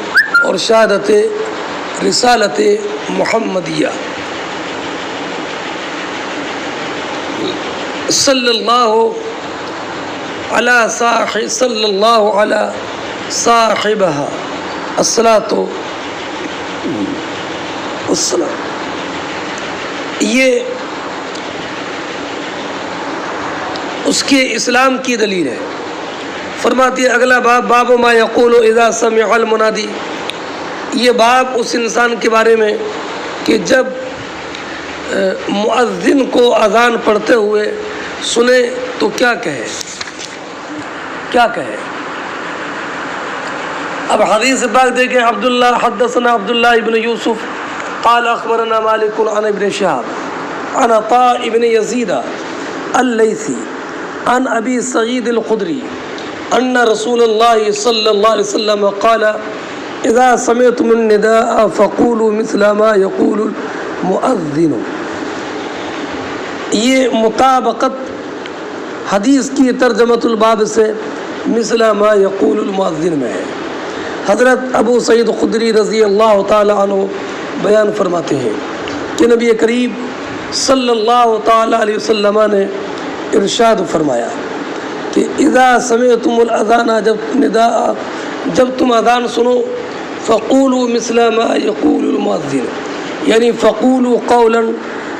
اور شہادت رسالت محمدیہ صلی اللہ علی صاحبہ الصلاۃ والسلام، یہ اس کے اسلام کی دلیل ہے۔ فرماتی ہے اگلا باب ما یقول اذا سمع المنادی، یہ باب اس انسان کے بارے میں کہ جب مؤذن کو اذان پڑھتے ہوئے سنے تو کیا کہے۔ اب حدیث پاک دیکھیں، حدثنا عبداللہ ابن یوسف قال اخبرنا مالک عن ابن شہاب عن عطاء ابن یزید اللیثی عن ابی سعید الخدری ان رسول اللہ صلی اللہ علیہ وسلم قال اذا سمعتم النداء فقولوا مثل ما يقول المؤذن۔ یہ مطابقت حدیث کی ترجمۃ الباب سے مثل ما یقول المؤذن میں ہے۔ حضرت ابو سعید خدری رضی اللہ تعالی عنہ بیان فرماتے ہیں کہ نبی کریم صلی اللہ تعالی علیہ وسلم نے ارشاد فرمایا کہ اذا سمعتم الاذان، جب تم اذان سنو، فقولوا مثل ما یقول المؤذن، یعنی فقولوا قولا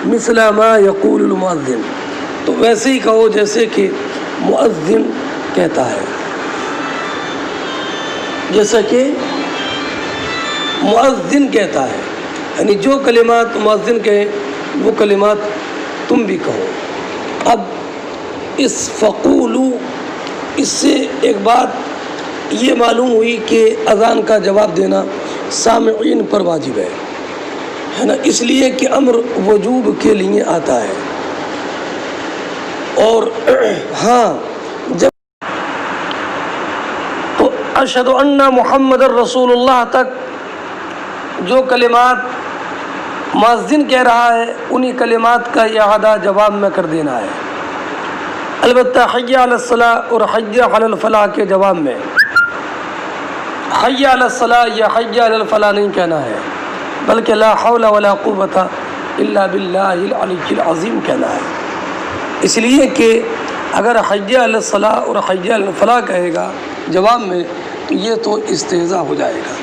مثل ما یقول المؤذن، تو ویسے ہی کہو جیسے کہ مؤذن کہتا ہے، جیسا کہ مؤذن کہتا ہے، یعنی جو کلمات مؤذن کہیں وہ کلمات تم بھی کہو۔ اب اس فقولو، اس سے ایک بات یہ معلوم ہوئی کہ اذان کا جواب دینا سامعین پر واجب ہے نا، اس لیے کہ امر وجوب کے لیے آتا ہے۔ اور ہاں جب تو اشہد ان محمد الرسول اللہ تک جو کلمات مؤذن کہہ رہا ہے انہی کلمات کا اعادہ جواب میں کر دینا ہے۔ البتہ حی علی الصلاۃ اور حی علی الفلاح کے جواب میں حی علی الصلاۃ یا حی علی الفلاح نہیں کہنا ہے، بلکہ لا حول ولا قوت الا باللہ العلی العظیم کہنا ہے، اس لیے کہ اگر حی علی الصلاۃ اور حی علی الفلاح کہے گا جواب میں تو یہ تو استہزاء ہو جائے گا۔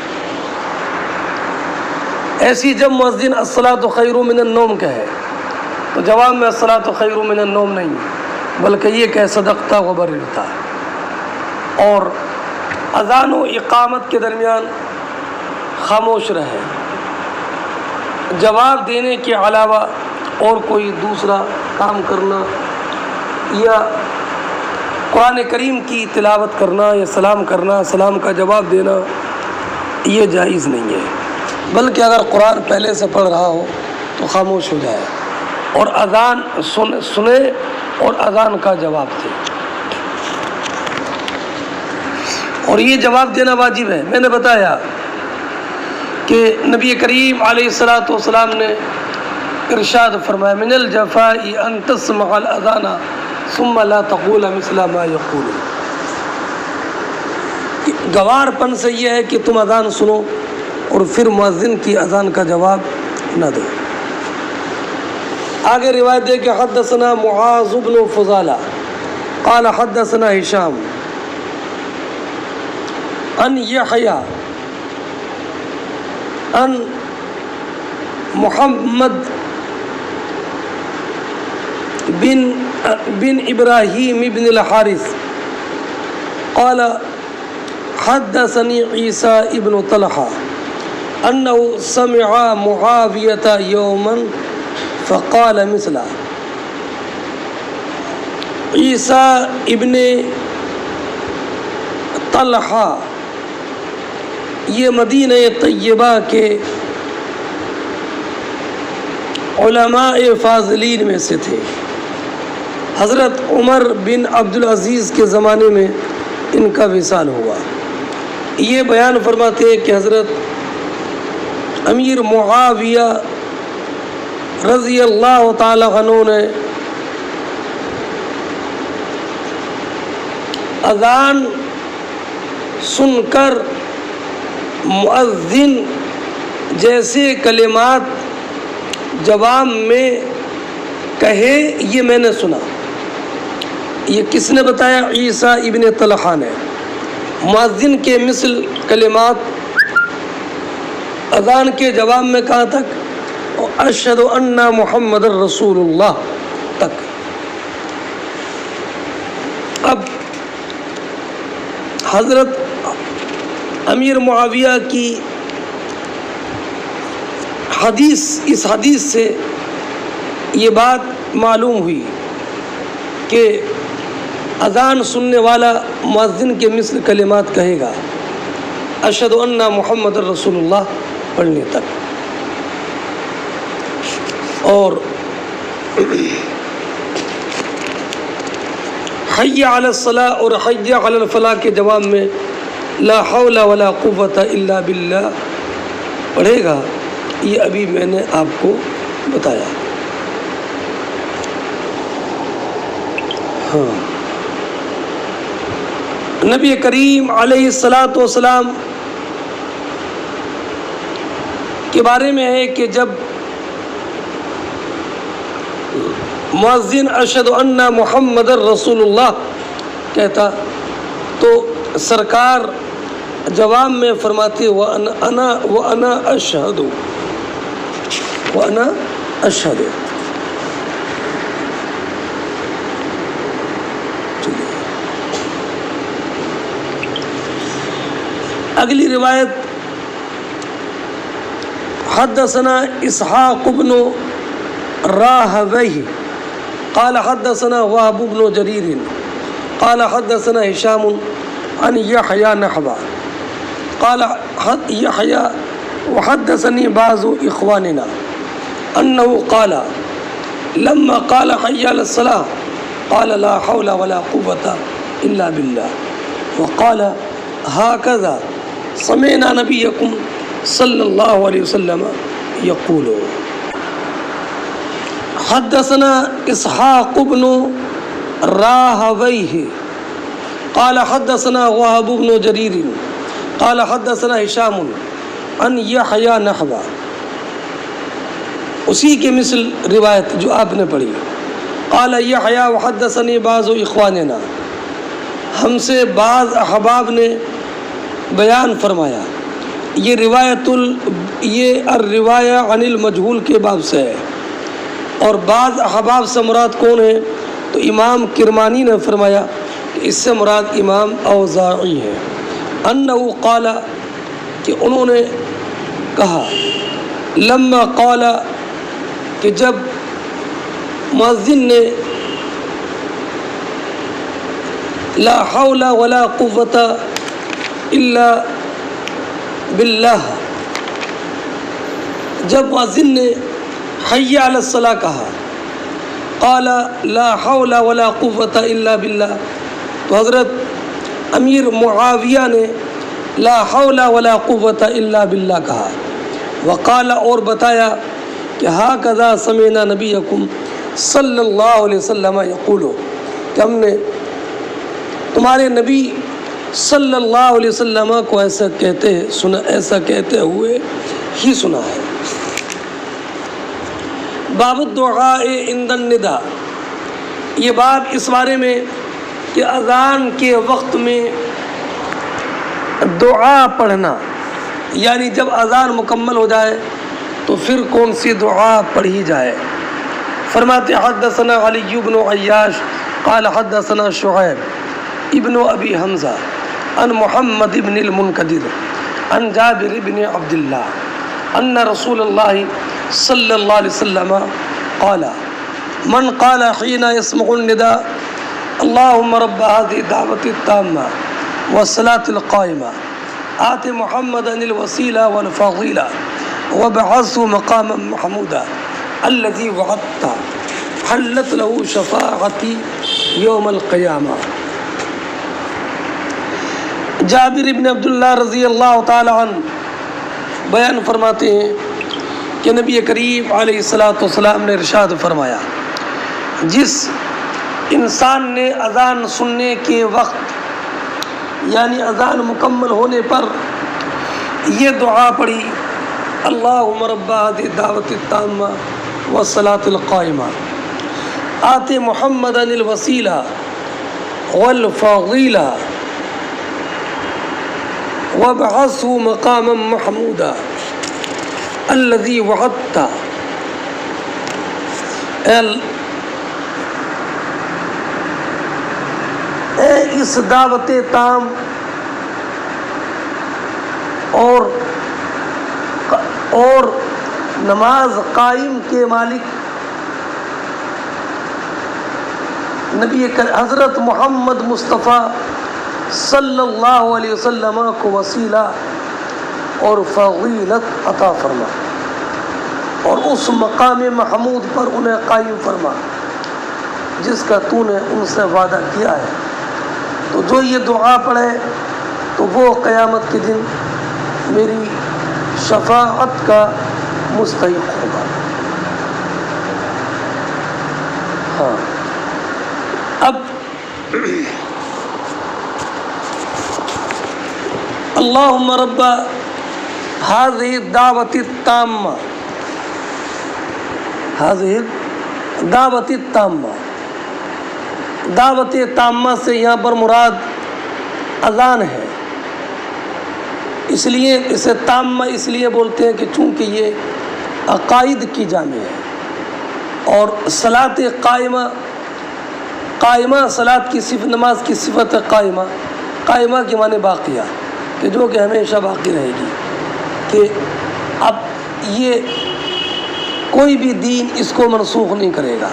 ایسی جب مؤذن الصلاۃ خیر من النوم کہے تو جواب میں الصلاۃ خیر من النوم نہیں، بلکہ یہ کہ صدقتا و بررتا، اور اذان و اقامت کے درمیان خاموش رہے، جواب دینے کے علاوہ اور کوئی دوسرا کام کرنا یا قرآن کریم کی تلاوت کرنا یا سلام کرنا، سلام کا جواب دینا، یہ جائز نہیں ہے۔ بلکہ اگر قرآن پہلے سے پڑھ رہا ہو تو خاموش ہو جائے اور اذان سنے اور اذان کا جواب دے، اور یہ جواب دینا واجب ہے۔ میں نے بتایا کہ نبی کریم علیہ الصلاۃ والسلام نے ارشاد فرمایا من الجفاء ان تسمع الاذان ثم لا تقول مثل ما يقول، گوار پن سے یہ ہے کہ تم اذان سنو اور پھر مؤذن کی اذان کا جواب نہ دو۔ آگے روایت ہے کہ حدثنا معاذ بن فضالہ قال حدثنا ہشام ان یحییٰ ان محمد بن ابراہیم بن الحارث قال حدثني عيسى ابن طلحة أنه سمع معاوية يوما فقال مثله۔ عیسیٰ ابن طلحہ یہ مدینہ طیبہ کے علماء فاضلین میں سے تھے۔ حضرت عمر بن عبدالعزیز کے زمانے میں ان کا وصال ہوا۔ یہ بیان فرماتے ہیں کہ حضرت امیر معاویہ رضی اللہ تعالی عنہ نے اذان سن کر مؤذن جیسے کلمات جواب میں کہے، یہ میں نے سنا۔ یہ کس نے بتایا؟ عیسیٰ ابن طلحہ نے۔ مؤذن کے مثل کلمات اذان کے جواب میں کہاں تک؟ اشہد ان محمد رسول اللہ تک۔ اب حضرت امیر معاویہ کی اس حدیث سے یہ بات معلوم ہوئی کہ اذان سننے والا مؤذن کے مثل کلمات کہے گا اشہد ان محمد رسول اللہ پڑھنے تک۔ اور حی علی الصلاۃ اور حی علی الفلاح کے جواب میں لا حول ولا قوت الا باللہ پڑھے گا، یہ ابھی میں نے آپ کو بتایا۔ ہاں، نبی کریم علیہ الصلاۃ والسلام کے بارے میں ہے کہ جب مؤذن اشہد ان محمد رسول اللہ کہتا تو سرکار جواب میں فرماتے وَأَنَا أَشْهَدُ وَأَنَا أَشْهَدُ۔ اگلی روایت حدثنا اسحاق بن راہویہ قال حدثنا وهب بن جرير قال حدثنا هشام عن يحيى نحوه قال يحيى وحدثني بعض إخواننا أنه قال لما قال حي على الصلاة قال لا حول ولا قوة إلا بالله وقال هكذا سمعنا نبيكم صلى الله عليه وسلم يقول۔ حدثنا اسحاق بن راہویہ قال حدثنا وهب بن جرير قال حدثنا هشام عن يحيى نحوه، اسی کے مثل روایت جو آپ نے پڑھی۔ قال يحيى وحدثني بعض اخواننا، ہم سے بعض احباب نے بیان فرمایا۔ یہ یہ الروایہ عن المجہول کے باب سے ہے، اور بعض احباب سے مراد کون ہے؟ تو امام کرمانی نے فرمایا کہ اس سے مراد امام اوزاعی ہے، انہو قال کہ انہوں نے کہا، لما قال کہ جب مؤذن نے لا حول ولا قوة الا باللہ، جب مؤذن نے حی علی الصلاۃ کہا، قال لا حول ولا قوة الا باللہ، تو حضرت امیر معاویہ نے لا حول ولا قوة الا باللہ کہا، وقال اور بتایا کہ ہاکذا سمعنا نبیکم صلی اللہ علیہ وسلم یقول، کہ ہم نے تمہارے نبی صلی اللہ علیہ وسلم کو ایسا کہتے ہوئے ہی سنا ہے۔ باب الدعاء عند النداء، یہ باب اس بارے میں کہ اذان کے وقت میں دعا پڑھنا، یعنی جب اذان مکمل ہو جائے تو پھر کون سی دعا پڑھی جائے۔ فرماتے حدثنا علی بن عیاش قال حدثنا شعیب ابن ابی حمزہ عن محمد بن المنکدر عن جابر بن عبداللہ ان رسول اللہ صلی اللہ علیہ وسلم قال من قال حين يسمع النداء اللهم رب هذه الدعوة التامة والصلاة القائمة آت محمدا الوسيلة والفضيلة وابعثه مقاما محمودا الذي وعدته حلت له شفاعتي يوم القيامة۔ جابر بن عبداللہ رضی اللہ تعالی عنہ بیان فرماتے ہیں کہ نبی کریم علیہ الصلاۃ والسلام نے ارشاد فرمایا، جس انسان نے اذان سننے کے وقت یعنی اذان مکمل ہونے پر یہ دعا پڑھی، اللہم رب هذه الدعوة التامة والصلاة القائمة آت محمدا الوسیلہ والفضیلہ وابعثه مقاما محمودا الذي وعدته، اے اس دعوت تام اور نماز قائم کے مالک نبی حضرت محمد مصطفیٰ صلی اللہ علیہ وسلم کو وسیلہ اور فضیلت عطا فرما، اور اس مقام محمود پر انہیں قائم فرما جس کا تو نے ان سے وعدہ کیا ہے۔ تو جو یہ دعا پڑھے تو وہ قیامت کے دن میری شفاعت کا مستحق ہوگا۔ ہاں، اب اللہم رب هذه الدعوة التامة، هذه دعوت التامة، دعوت تامہ سے یہاں پر مراد اذان ہے، اس لیے اسے تامہ اس لیے بولتے ہیں کہ چونکہ یہ عقائد کی جامع ہے، اور صلاۃ قائمہ، قائمہ صلاۃ کی صفت، نماز کی صفت ہے قائمہ، قائمہ کے معنی باقیہ، کہ جو کہ ہمیشہ باقی رہے گی، کہ اب یہ کوئی بھی دین اس کو منسوخ نہیں کرے گا،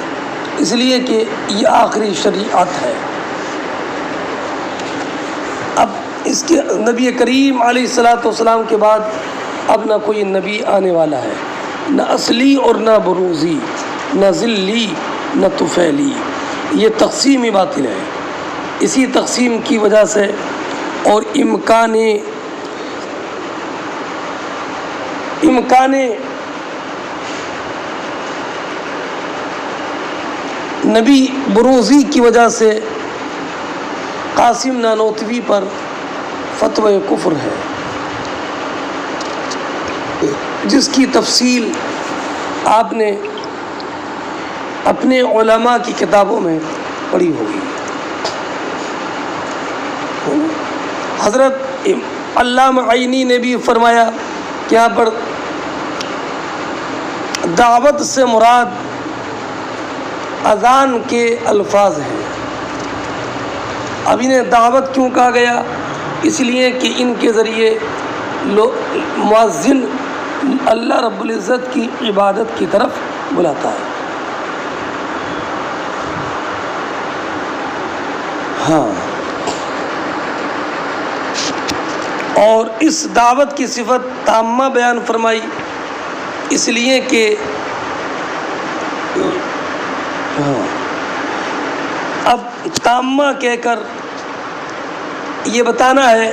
اس لیے کہ یہ آخری شریعت ہے۔ اب اس کے نبی کریم علیہ الصلاۃ والسلام کے بعد اب نہ کوئی نبی آنے والا ہے، نہ اصلی اور نہ بروزی، نہ ذلی نہ طفیلی، یہ تقسیم ہی باطل ہے۔ اسی تقسیم کی وجہ سے اور امکان نبی بروزی کی وجہ سے قاسم نانوتوی پر فتوی کفر ہے، جس کی تفصیل آپ نے اپنے علماء کی کتابوں میں پڑھی ہوگی۔ حضرت علامہ عینی نے بھی فرمایا کہ یہاں پر دعوت سے مراد اذان کے الفاظ ہیں۔ اب انہیں دعوت کیوں کہا گیا؟ اس لیے کہ ان کے ذریعے مؤذن اللہ رب العزت کی عبادت کی طرف بلاتا ہے۔ ہاں، اور اس دعوت کی صفت تامہ بیان فرمائی، اس لیے کہ اب تامہ کہہ کر یہ بتانا ہے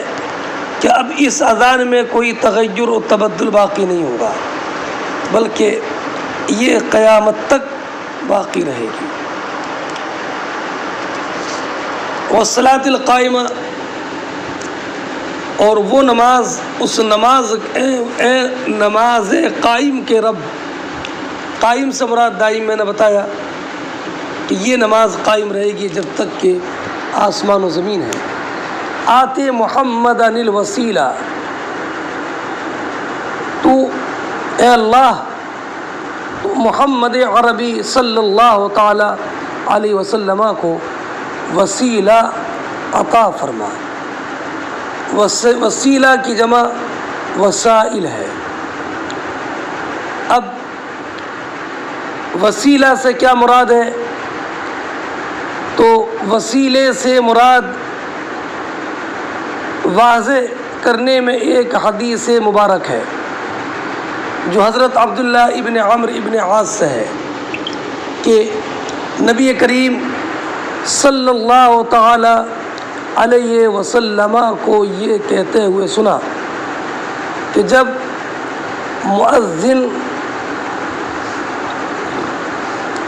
کہ اب اس اذان میں کوئی تغیر و تبدل باقی نہیں ہوگا، بلکہ یہ قیامت تک باقی رہے گی۔ والصلاۃ القائمہ، اور وہ نماز، اس نماز، اے نماز قائم کے رب، قائم سے مراد دائم، میں نے بتایا کہ یہ نماز قائم رہے گی جب تک کہ آسمان و زمین ہے۔ آتے محمد الوسیلہ، تو اے اللہ تو محمد عربی صلی اللہ تعالی علیہ وسلم کو وسیلہ عطا فرما۔ وسیلہ کی جمع وسائل ہے۔ اب وسیلہ سے کیا مراد ہے؟ تو وسیلے سے مراد واضح کرنے میں ایک حدیث مبارک ہے جو حضرت عبداللہ ابن عمرو ابن عاص سے ہے کہ نبی کریم صلی اللہ تعالی علیہ وسلم کو یہ کہتے ہوئے سنا کہ جب مؤذن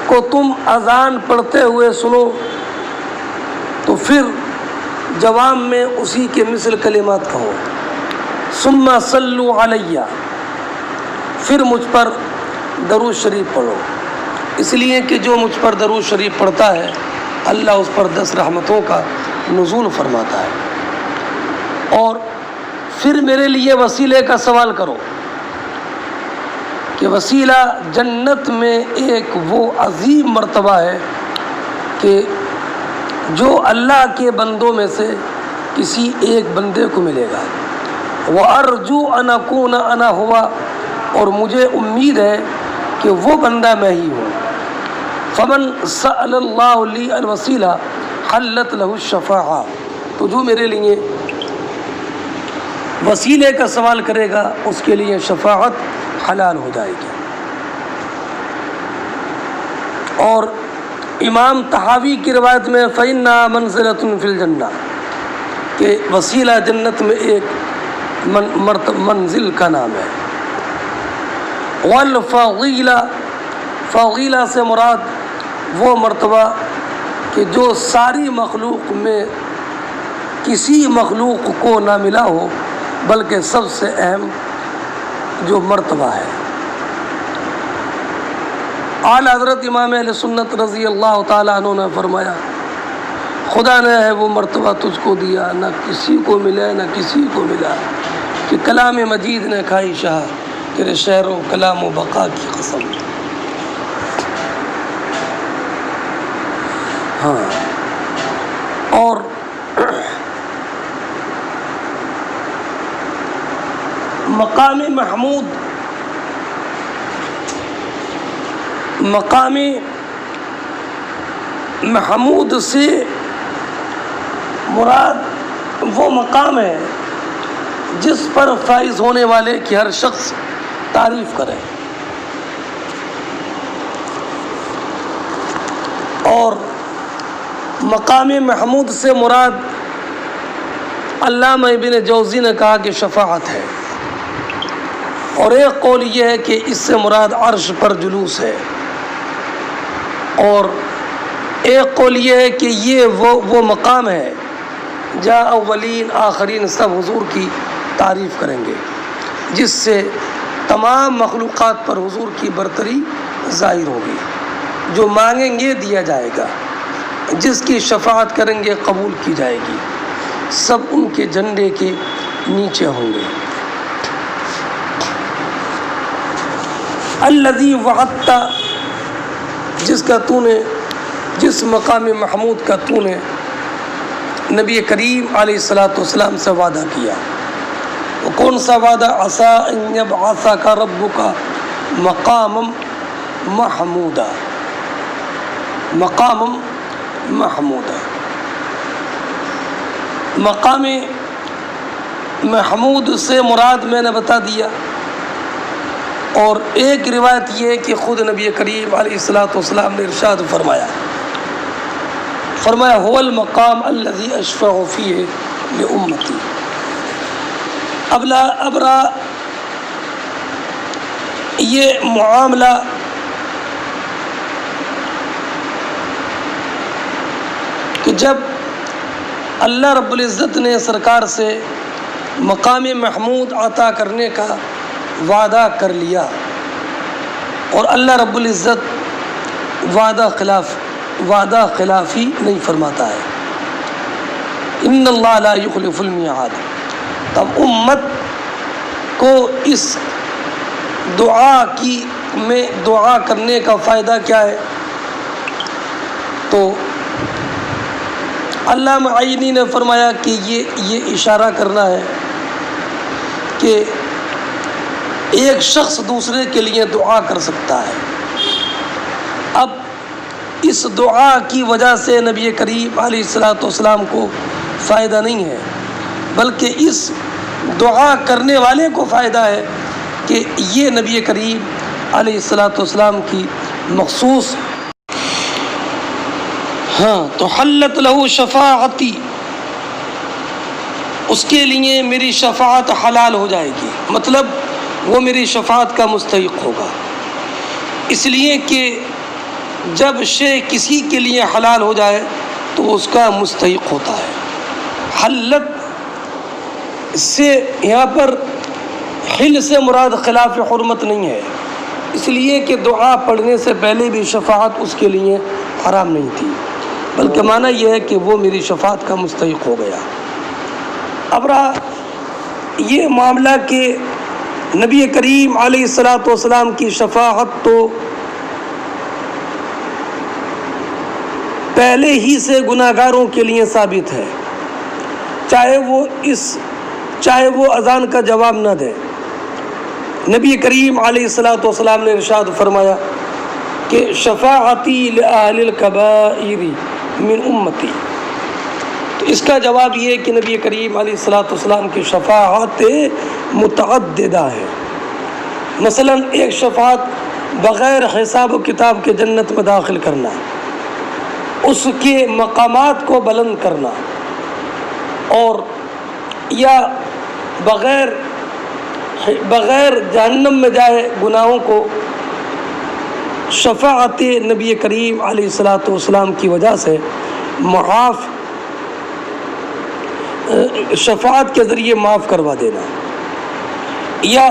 کو تم اذان پڑھتے ہوئے سنو تو پھر جواب میں اسی کے مثل کلمات کہو، ثم صلوا علیہ، پھر مجھ پر درود شریف پڑھو، اس لیے کہ جو مجھ پر درود شریف پڑھتا ہے اللہ اس پر 10 رحمتوں کا نزول فرماتا ہے۔ اور پھر میرے لیے وسیلے کا سوال کرو کہ وسیلہ جنت میں ایک وہ عظیم مرتبہ ہے کہ جو اللہ کے بندوں میں سے کسی ایک بندے کو ملے گا۔ وَأَرْجُو أَنْ أَكُونَ أَنَا هُوَ، اور مجھے امید ہے کہ وہ بندہ میں ہی ہوں۔ فَمَنْ سَأَلَ اللَّهُ لِي الْوَسِيلَةَ حَلَّتْ لَهُ الشَّفَاعَةُ، تو جو میرے لیے وسیلے کا سوال کرے گا اس کے لیے شفاعت حلال ہو جائے گی۔ اور امام طحاوی کی روایت میں فَإِنَّا مَنزِلَةٌ فِي الْجَنَّةِ، کہ وسیلہ جنت میں ایک منزل کا نام ہے۔ والفضیلہ، فضیلہ سے مراد وہ مرتبہ کہ جو ساری مخلوق میں کسی مخلوق کو نہ ملا ہو، بلکہ سب سے اہم جو مرتبہ ہے۔ اعلیٰ حضرت امام اہل سنت رضی اللہ تعالیٰ عنہ نے فرمایا خدا نے ہے وہ مرتبہ تجھ کو دیا، نہ کسی کو ملا نہ کسی کو ملا، کہ کلام مجید نے کھائی شاہ تیرے شعر و کلام و بقا کی قسم۔ ہاں، اور مقام محمود سے مراد وہ مقام ہے جس پر فائز ہونے والے کی ہر شخص تعریف کرے، اور مقام محمود سے مراد علامہ ابن جوزی نے کہا کہ شفاعت ہے، اور ایک قول یہ ہے کہ اس سے مراد عرش پر جلوس ہے، اور ایک قول یہ ہے کہ یہ وہ مقام ہے جہاں اولین آخرین سب حضور کی تعریف کریں گے، جس سے تمام مخلوقات پر حضور کی برتری ظاہر ہوگی۔ جو مانگیں گے دیا جائے گا، جس کی شفاعت کریں گے قبول کی جائے گی، سب ان کے جھنڈے کے نیچے ہوں گے۔ الذی وعدت، جس کا تو نے جس مقام محمود کا تو نے نبی کریم علیہ الصلوۃ والسلام سے وعدہ کیا، وہ کون سا وعدہ؟ عسیٰ ان یبعثک ربک مقاما محمودا، مقام محمودا۔ مقام محمود سے مراد میں نے بتا دیا، اور ایک روایت یہ ہے کہ خود نبی کریم علیہ الصلوۃ والسلام نے ارشاد فرمایا هو المقام الذي اشفع فيه لامتی۔ ابرا یہ معاملہ کہ جب اللہ رب العزت نے سرکار سے مقام محمود عطا کرنے کا وعدہ کر لیا، اور اللہ رب العزت وعدہ خلافی نہیں فرماتا ہے، ان اللہ لا یخلف المیعاد، تب امت کو اس دعا کرنے کا فائدہ کیا ہے؟ تو علامہ عینی نے فرمایا کہ یہ اشارہ کرنا ہے کہ ایک شخص دوسرے کے لیے دعا کر سکتا ہے۔ اب اس دعا کی وجہ سے نبی کریم علیہ الصلوۃ والسلام کو فائدہ نہیں ہے، بلکہ اس دعا کرنے والے کو فائدہ ہے کہ یہ نبی کریم علیہ الصلوۃ والسلام کی مخصوص تو حلت لہ شفاعتی، اس کے لیے میری شفاعت حلال ہو جائے گی، مطلب وہ میری شفاعت کا مستحق ہوگا، اس لیے کہ جب شے کسی کے لیے حلال ہو جائے تو وہ اس کا مستحق ہوتا ہے۔ حلت سے یہاں پر حل سے مراد خلاف حرمت نہیں ہے، اس لیے کہ دعا پڑھنے سے پہلے بھی شفاعت اس کے لیے حرام نہیں تھی، بلکہ معنی یہ ہے کہ وہ میری شفاعت کا مستحق ہو گیا۔ اب رہا یہ معاملہ کہ نبی کریم علیہ الصلوۃ والسلام کی شفاعت تو پہلے ہی سے گناہ گاروں کے لیے ثابت ہے، چاہے وہ اذان کا جواب نہ دے۔ نبی کریم علیہ الصلوۃ والسلام نے ارشاد فرمایا کہ شفاعتی لأہل الکبائر من امتی، تو اس کا جواب یہ ہے کہ نبی کریم علیہ الصلوۃ والسلام کی شفاعت متعددہ ہے۔ مثلا ایک شفاعت بغیر حساب و کتاب کے جنت میں داخل کرنا، اس کے مقامات کو بلند کرنا، اور یا بغیر جہنم میں جائے گناہوں کو شفاعت نبی کریم علیہ الصلوۃ والسلام کی وجہ سے معاف، شفاعت کے ذریعے معاف کروا دینا، یا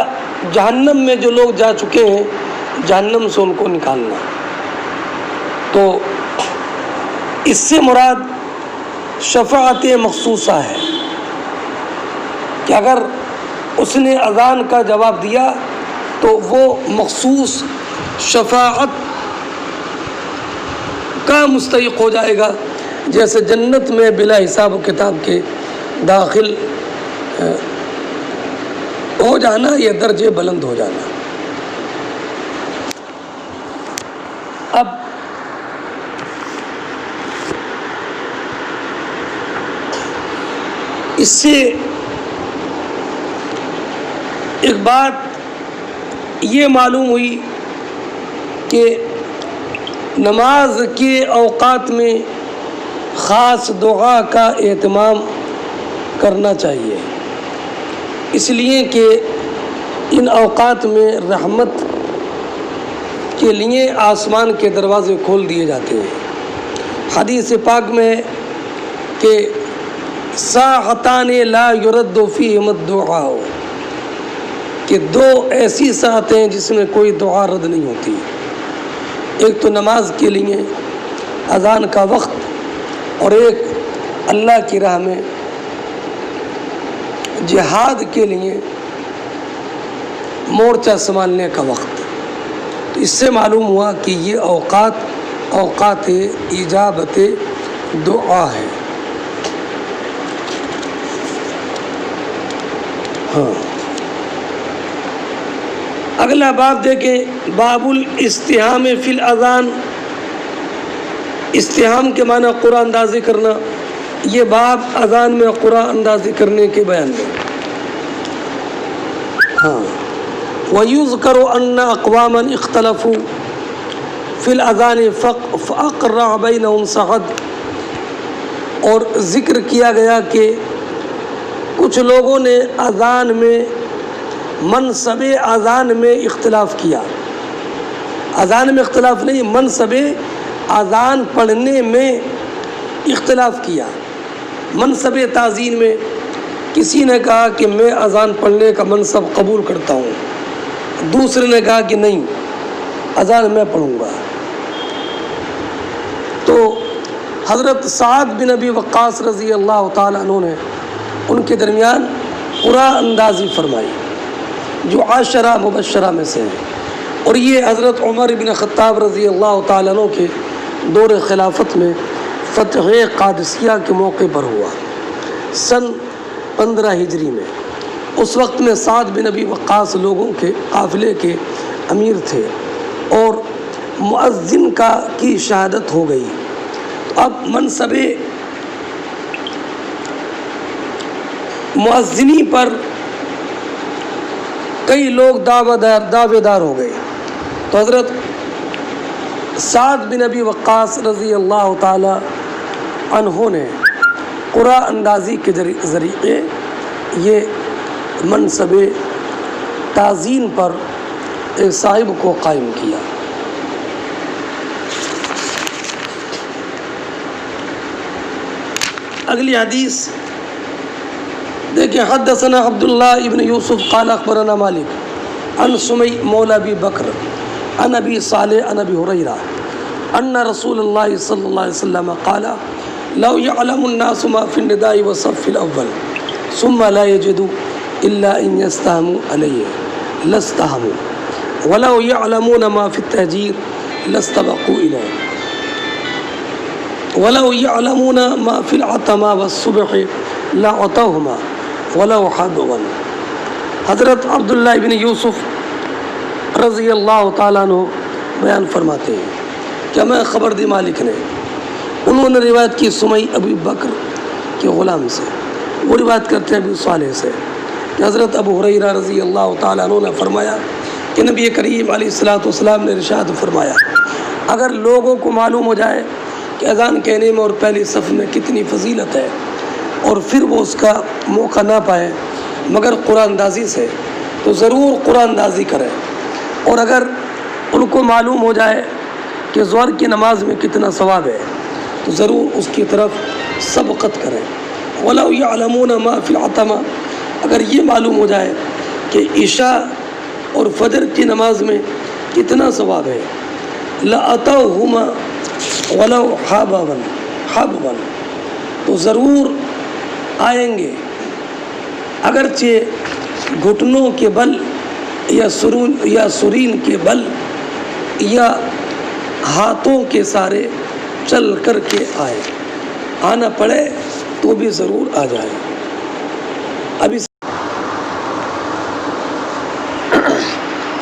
جہنم میں جو لوگ جا چکے ہیں جہنم سے ان کو نکالنا۔ تو اس سے مراد شفاعت مخصوصہ ہے کہ اگر اس نے اذان کا جواب دیا تو وہ مخصوص شفاعت کا مستحق ہو جائے گا، جیسے جنت میں بلا حساب و کتاب کے داخل ہو جانا یا درجے بلند ہو جانا۔ اب اس سے ایک بات یہ معلوم ہوئی کہ نماز کے اوقات میں خاص دعا کا اہتمام کرنا چاہیے، اس لیے کہ ان اوقات میں رحمت کے لیے آسمان کے دروازے کھول دیے جاتے ہیں۔ حدیث پاک میں کہ ساعتان لا یرد فیہما الدعاء، کہ دو ایسی ساعتیں ہیں جس میں کوئی دعا رد نہیں ہوتی، ایک تو نماز کے لیے اذان کا وقت، اور ایک اللہ کی راہ میں جہاد کے لیے مورچہ سنبھالنے کا وقت۔ تو اس سے معلوم ہوا کہ یہ اوقات اوقات اجابت دعا ہے۔ ہاں، اگلا باب دیکھیں، باب الاستہام فی الاذان۔ استہام کے معنی قرآن اندازی کرنا، یہ باب اذان میں قرآن اندازی کرنے کے بیان میں۔ ہاں، وَيُذْكَرُ أَنَّ أَقْوَامًا اخْتَلَفُوا فِي الْأَذَانِ فَأَقْرَعَ بَيْنَهُمْ سَعَدٌ، اور ذکر کیا گیا کہ کچھ لوگوں نے اذان میں منصب اذان میں اختلاف کیا۔ اذان میں اختلاف نہیں، منصب اذان پڑھنے میں اختلاف کیا۔ منصب تعظیم میں کسی نے کہا کہ میں اذان پڑھنے کا منصب قبول کرتا ہوں، دوسرے نے کہا کہ نہیں، اذان میں پڑھوں گا۔ تو حضرت سعد بن ابی وقاص رضی اللہ تعالیٰ عنہ نے ان کے درمیان قرآن اندازی فرمائی، جو 10 مبشرہ میں سے ہیں، اور یہ حضرت عمر بن خطاب رضی اللہ تعالیٰ عنہ کے دور خلافت میں فتح قادسیہ کے موقع پر ہوا، سن 15 ہجری میں۔ اس وقت میں سعد بن ابی وقاص لوگوں کے قافلے کے امیر تھے، اور مؤذن کی شہادت ہو گئی۔ اب منصب مؤذنی پر کئی لوگ دعوے دار ہو گئے، تو حضرت سعد بن ابی وقاص رضی اللہ تعالی عنہ نے قرآن اندازی کے ذریعے یہ منصب تعظیم پر ایک صاحب کو قائم کیا۔ اگلی حدیث دیکھیں، حدثنا عبداللہ ابن یوسف قال اخبرنا مالک عن سمی مولا ابی بکر عن ابی صالح عن ابی ہریرہ ان رسول اللہ صلی اللہ علیہ وسلم قال لو يعلم الناس ما في النداء والصف الاول ثم لا يجدوا الا ان يستهموا عليه لاستهموا ولو يعلمون ما في التهجير لاستبقوا اليه ولو يعلمون ما في العتمة والصبح لعطوهما ولو حبوا۔ حضرت عبداللہ ابن یوسف رضی اللہ تعالیٰ عنہ بیان فرماتے ہیں کہ ہمیں خبر دی مالک نے، انہوں نے روایت کی سمی ابی بکر کے غلام سے، وہ روایت کرتے ہیں ابی صالح سے کہ حضرت ابو ہریرہ رضی اللہ تعالیٰ عنہ نے فرمایا کہ نبی کریم علیہ الصلوۃ والسلام نے ارشاد فرمایا، اگر لوگوں کو معلوم ہو جائے کہ اذان کہنے میں اور پہلی صف میں کتنی فضیلت ہے، اور پھر وہ اس کا موقع نہ پائے مگر قرآن اندازی سے، تو ضرور قرآن اندازی کریں، اور اگر ان کو معلوم ہو جائے کہ ظہر کی نماز میں کتنا ثواب ہے تو ضرور اس کی طرف سبقت کریں۔ وَلَوْ يَعْلَمُونَ مَا فِي الْعَتَمَةِ، اگر یہ معلوم ہو جائے کہ عشاء اور فجر کی نماز میں کتنا ثواب ہے، لَأَتَوْهُمَا وَلَوْ حَبْوًا، تو ضرور آئیں گے اگرچہ گھٹنوں کے بل یا سرین کے بل یا ہاتھوں کے سارے چل کر کے آئے، آنا پڑے تو بھی ضرور آ جائے۔ ابھی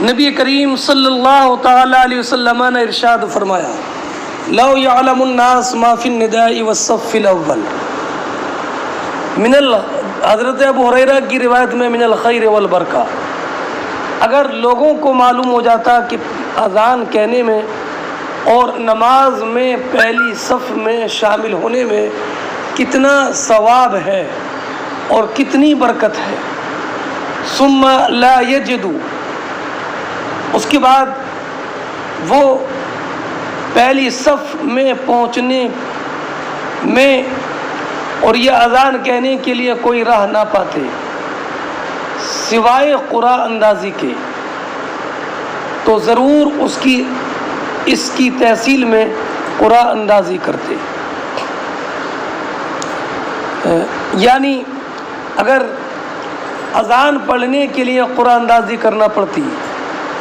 نبی کریم صلی اللہ تعالی علیہ وسلم نے ارشاد فرمایا، لو يعلم الناس ما في النداء والصف الاول، حضرت ابو ہریرہ کی روایت میں من الخیر والبرکہ، اگر لوگوں کو معلوم ہو جاتا کہ اذان کہنے میں اور نماز میں پہلی صف میں شامل ہونے میں کتنا ثواب ہے اور کتنی برکت ہے، ثم لا یجدوا، اس کے بعد وہ پہلی صف میں پہنچنے میں اور یہ اذان کہنے کے لیے کوئی راہ نہ پاتے سوائے قرآن اندازی کے، تو ضرور اس کی تحصیل میں قرآن اندازی کرتے۔ یعنی اگر اذان پڑھنے کے لیے قرآن اندازی کرنا پڑتی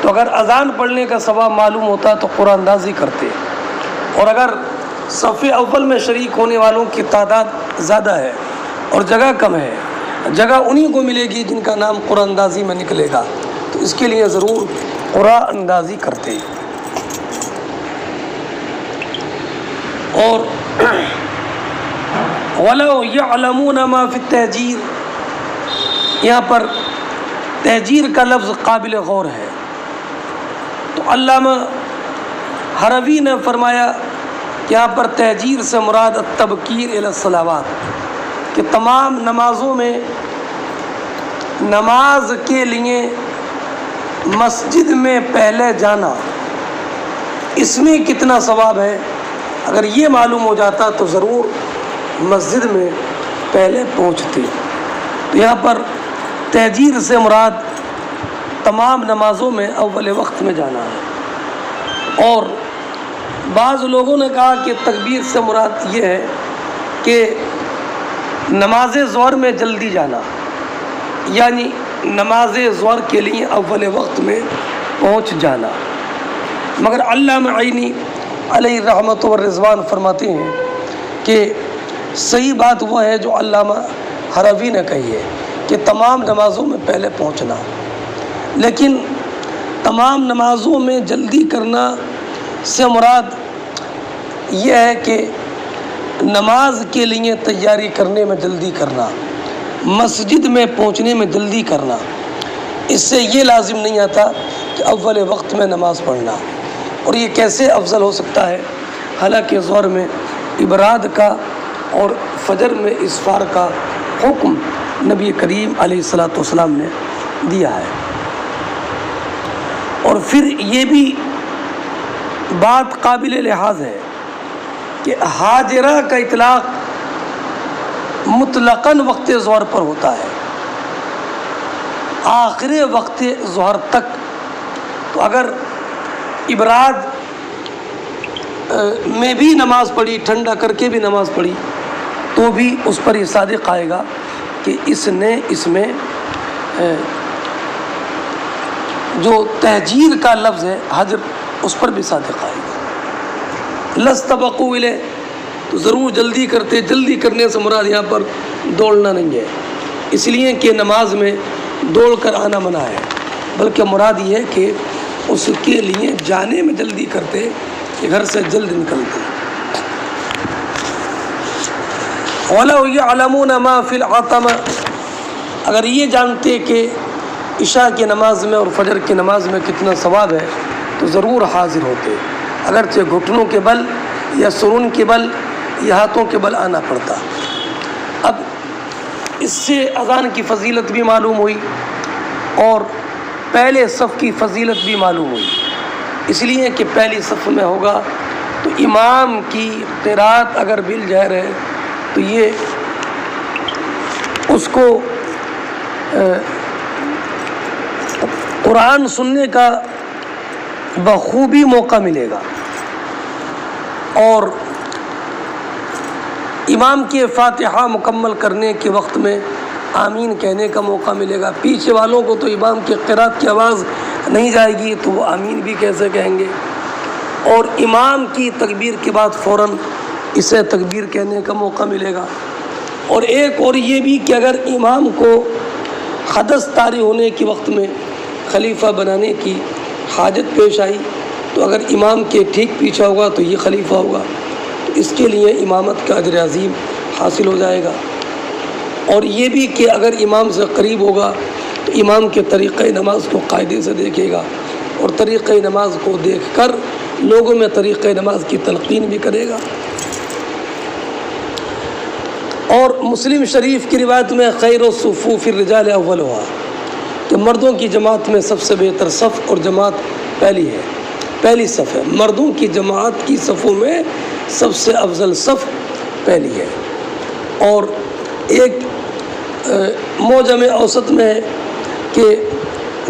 تو اگر اذان پڑھنے کا ثواب معلوم ہوتا تو قرآن اندازی کرتے، اور اگر صف اول میں شریک ہونے والوں کی تعداد زیادہ ہے اور جگہ کم ہے، جگہ انہی کو ملے گی جن کا نام قرآن اندازی میں نکلے گا، تو اس کے لیے ضرور قرآن اندازی کرتے۔ اور وَلَوْ يَعْلَمُونَ مَا فِي التَّهْجِيرِ، یہاں پر تہجیر کا لفظ قابل غور ہے۔ تو علامہ حروی نے فرمایا کہ یہاں پر تہجیر سے مراد التبکیر الی الصلوات، کہ تمام نمازوں میں نماز کے لیے مسجد میں پہلے جانا، اس میں کتنا ثواب ہے، اگر یہ معلوم ہو جاتا تو ضرور مسجد میں پہلے پہنچتے۔ تو یہاں پر تہجیر سے مراد تمام نمازوں میں اول وقت میں جانا ہے۔ اور بعض لوگوں نے کہا کہ تکبیر سے مراد یہ ہے کہ نماز ظہر میں جلدی جانا، یعنی نماز ظہر کے لیے اول وقت میں پہنچ جانا۔ مگر علامہ عینی علیہ رحمت و رضوان فرماتے ہیں کہ صحیح بات وہ ہے جو علامہ حروی نے کہی ہے کہ تمام نمازوں میں پہلے پہنچنا، لیکن تمام نمازوں میں جلدی کرنا سے مراد یہ ہے کہ نماز کے لیے تیاری کرنے میں جلدی کرنا، مسجد میں پہنچنے میں جلدی کرنا۔ اس سے یہ لازم نہیں آتا کہ اول وقت میں نماز پڑھنا۔ اور یہ کیسے افضل ہو سکتا ہے، حالانکہ ظہر میں ابراد کا اور فجر میں اسفار کا حکم نبی کریم علیہ الصلاۃ والسلام نے دیا ہے۔ اور پھر یہ بھی بات قابل لحاظ ہے کہ حاجرہ کا اطلاق مطلقاً وقت ظہر پر ہوتا ہے، آخر وقت ظہر تک۔ تو اگر ابراد میں بھی نماز پڑھی، ٹھنڈا کر کے بھی نماز پڑھی، تو بھی اس پر یہ صادق آئے گا کہ اس نے اس میں جو تہجیر کا لفظ ہے حجر، اس پر بھی صادق آئے گا۔ لَسْتَبَقُوا إِلَيْهِ، تو ضرور جلدی کرتے۔ جلدی کرنے سے مراد یہاں پر دوڑنا نہیں ہے، اس لیے کہ نماز میں دوڑ کر آنا منع ہے، بلکہ مراد یہ ہے کہ اس کے لیے جانے میں جلدی کرتے، کہ گھر سے جلد نکلتے۔ وَلَوْ يَعْلَمُونَ مَا فِي الْعَتَمَةِ، اگر یہ جانتے کہ عشاء کی نماز میں اور فجر کی نماز میں کتنا ثواب ہے تو ضرور حاضر ہوتے، اگرچہ گھٹنوں کے بل یا سرون کے بل یا ہاتھوں کے بل آنا پڑتا۔ اب اس سے اذان کی فضیلت بھی معلوم ہوئی اور پہلے صف کی فضیلت بھی معلوم ہوئی، اس لیے کہ پہلی صف میں ہوگا تو امام کی قرات اگر بالجہر ہے تو یہ اس کو قرآن سننے کا بخوبی موقع ملے گا، اور امام کے فاتحہ مکمل کرنے کے وقت میں آمین کہنے کا موقع ملے گا۔ پیچھے والوں کو تو امام کی قرات کی آواز نہیں جائے گی تو وہ آمین بھی کیسے کہیں گے، اور امام کی تکبیر کے بعد فوراً اسے تکبیر کہنے کا موقع ملے گا۔ اور ایک اور یہ بھی کہ اگر امام کو حدث طاری ہونے کے وقت میں خلیفہ بنانے کی حاجت پیش آئی تو اگر امام کے ٹھیک پیچھے ہوگا تو یہ خلیفہ ہوگا، تو اس کے لیے امامت کا اجر عظیم حاصل ہو جائے گا۔ اور یہ بھی کہ اگر امام سے قریب ہوگا تو امام کے طریقہ نماز کو قاعدے سے دیکھے گا، اور طریقہ نماز کو دیکھ کر لوگوں میں طریقہ نماز کی تلقین بھی کرے گا۔ اور مسلم شریف کی روایت میں خیر الصفوف الرجال اولھا، کہ مردوں کی جماعت میں سب سے بہتر صف اور جماعت پہلی ہے، پہلی صف ہے۔ مردوں کی جماعت کی صفوں میں سب سے افضل صف پہلی ہے۔ اور ایک معجم اوسط میں ہے کہ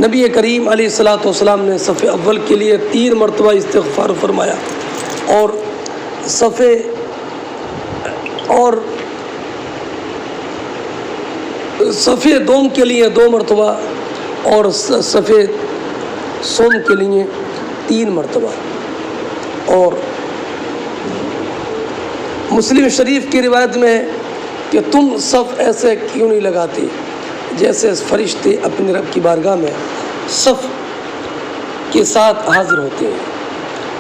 نبی کریم علیہ الصلاۃ والسلام نے صف اول کے لیے 3 مرتبہ استغفار فرمایا، اور صف دوم کے لیے 2 مرتبہ، اور صف سوم کے لیے 3 مرتبہ۔ اور مسلم شریف کی روایت میں ہے کہ تم صف ایسے کیوں نہیں لگاتے جیسے فرشتے اپنے رب کی بارگاہ میں صف کے ساتھ حاضر ہوتے ہیں،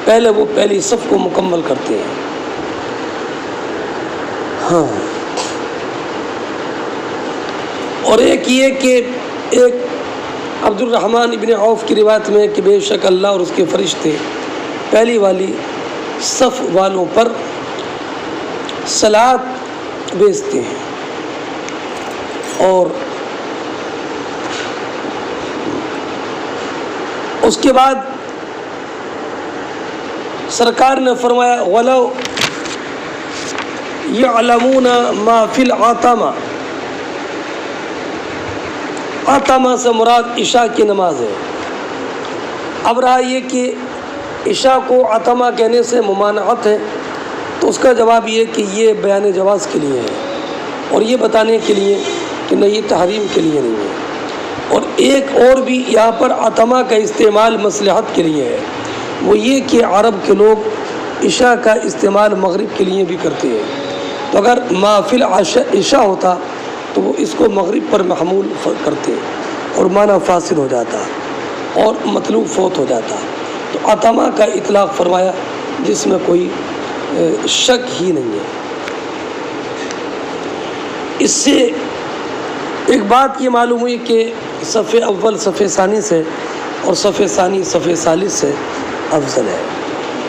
پہلے وہ پہلی صف کو مکمل کرتے ہیں۔ ہاں، اور ایک یہ کہ ایک عبد الرحمن ابن عوف کی روایت میں کہ بے شک اللہ اور اس کے فرشتے پہلی والی صف والوں پر صلات بھیجتے ہیں، اور اس کے بعد سرکار نے فرمایا وَلَوْ يَعْلَمُونَ مَا فِي الْعَتَمَةِ، عتمہ سے مراد عشاء کی نماز ہے۔ اب رہا یہ کہ عشاء کو عتمہ کہنے سے ممانعت ہے، تو اس کا جواب یہ کہ یہ بیان جواز کے لیے ہے، اور یہ بتانے کے لیے کہ نہیں، یہ تحریم کے لیے نہیں ہے۔ اور ایک اور بھی یہاں پر عتمہ کا استعمال مصلحت کے لیے ہے، وہ یہ کہ عرب کے لوگ عشاء کا استعمال مغرب کے لیے بھی کرتے ہیں، تو اگر محفل عشاء ہوتا تو وہ اس کو مغرب پر محمول کرتے اور معنی فاسد ہو جاتا اور مطلوب فوت ہو جاتا، تو عتمہ کا اطلاق فرمایا جس میں کوئی شک ہی نہیں ہے۔ اس سے ایک بات یہ معلوم ہوئی کہ صف اول صف ثانی سے اور صف ثانی صف ثالث سے افضل ہے،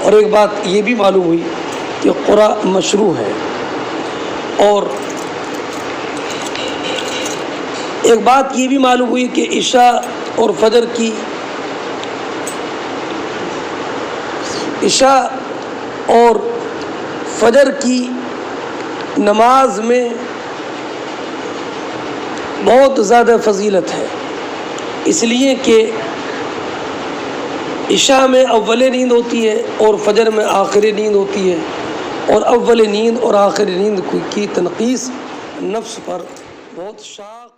اور ایک بات یہ بھی معلوم ہوئی کہ قرأ مشروع ہے، اور ایک بات یہ بھی معلوم ہوئی کہ عشاء اور فجر کی عشاء اور فجر کی نماز میں بہت زیادہ فضیلت ہے، اس لیے کہ عشاء میں اول نیند ہوتی ہے اور فجر میں آخری نیند ہوتی ہے، اور اول نیند اور آخری نیند کی تنقیص نفس پر بہت شاق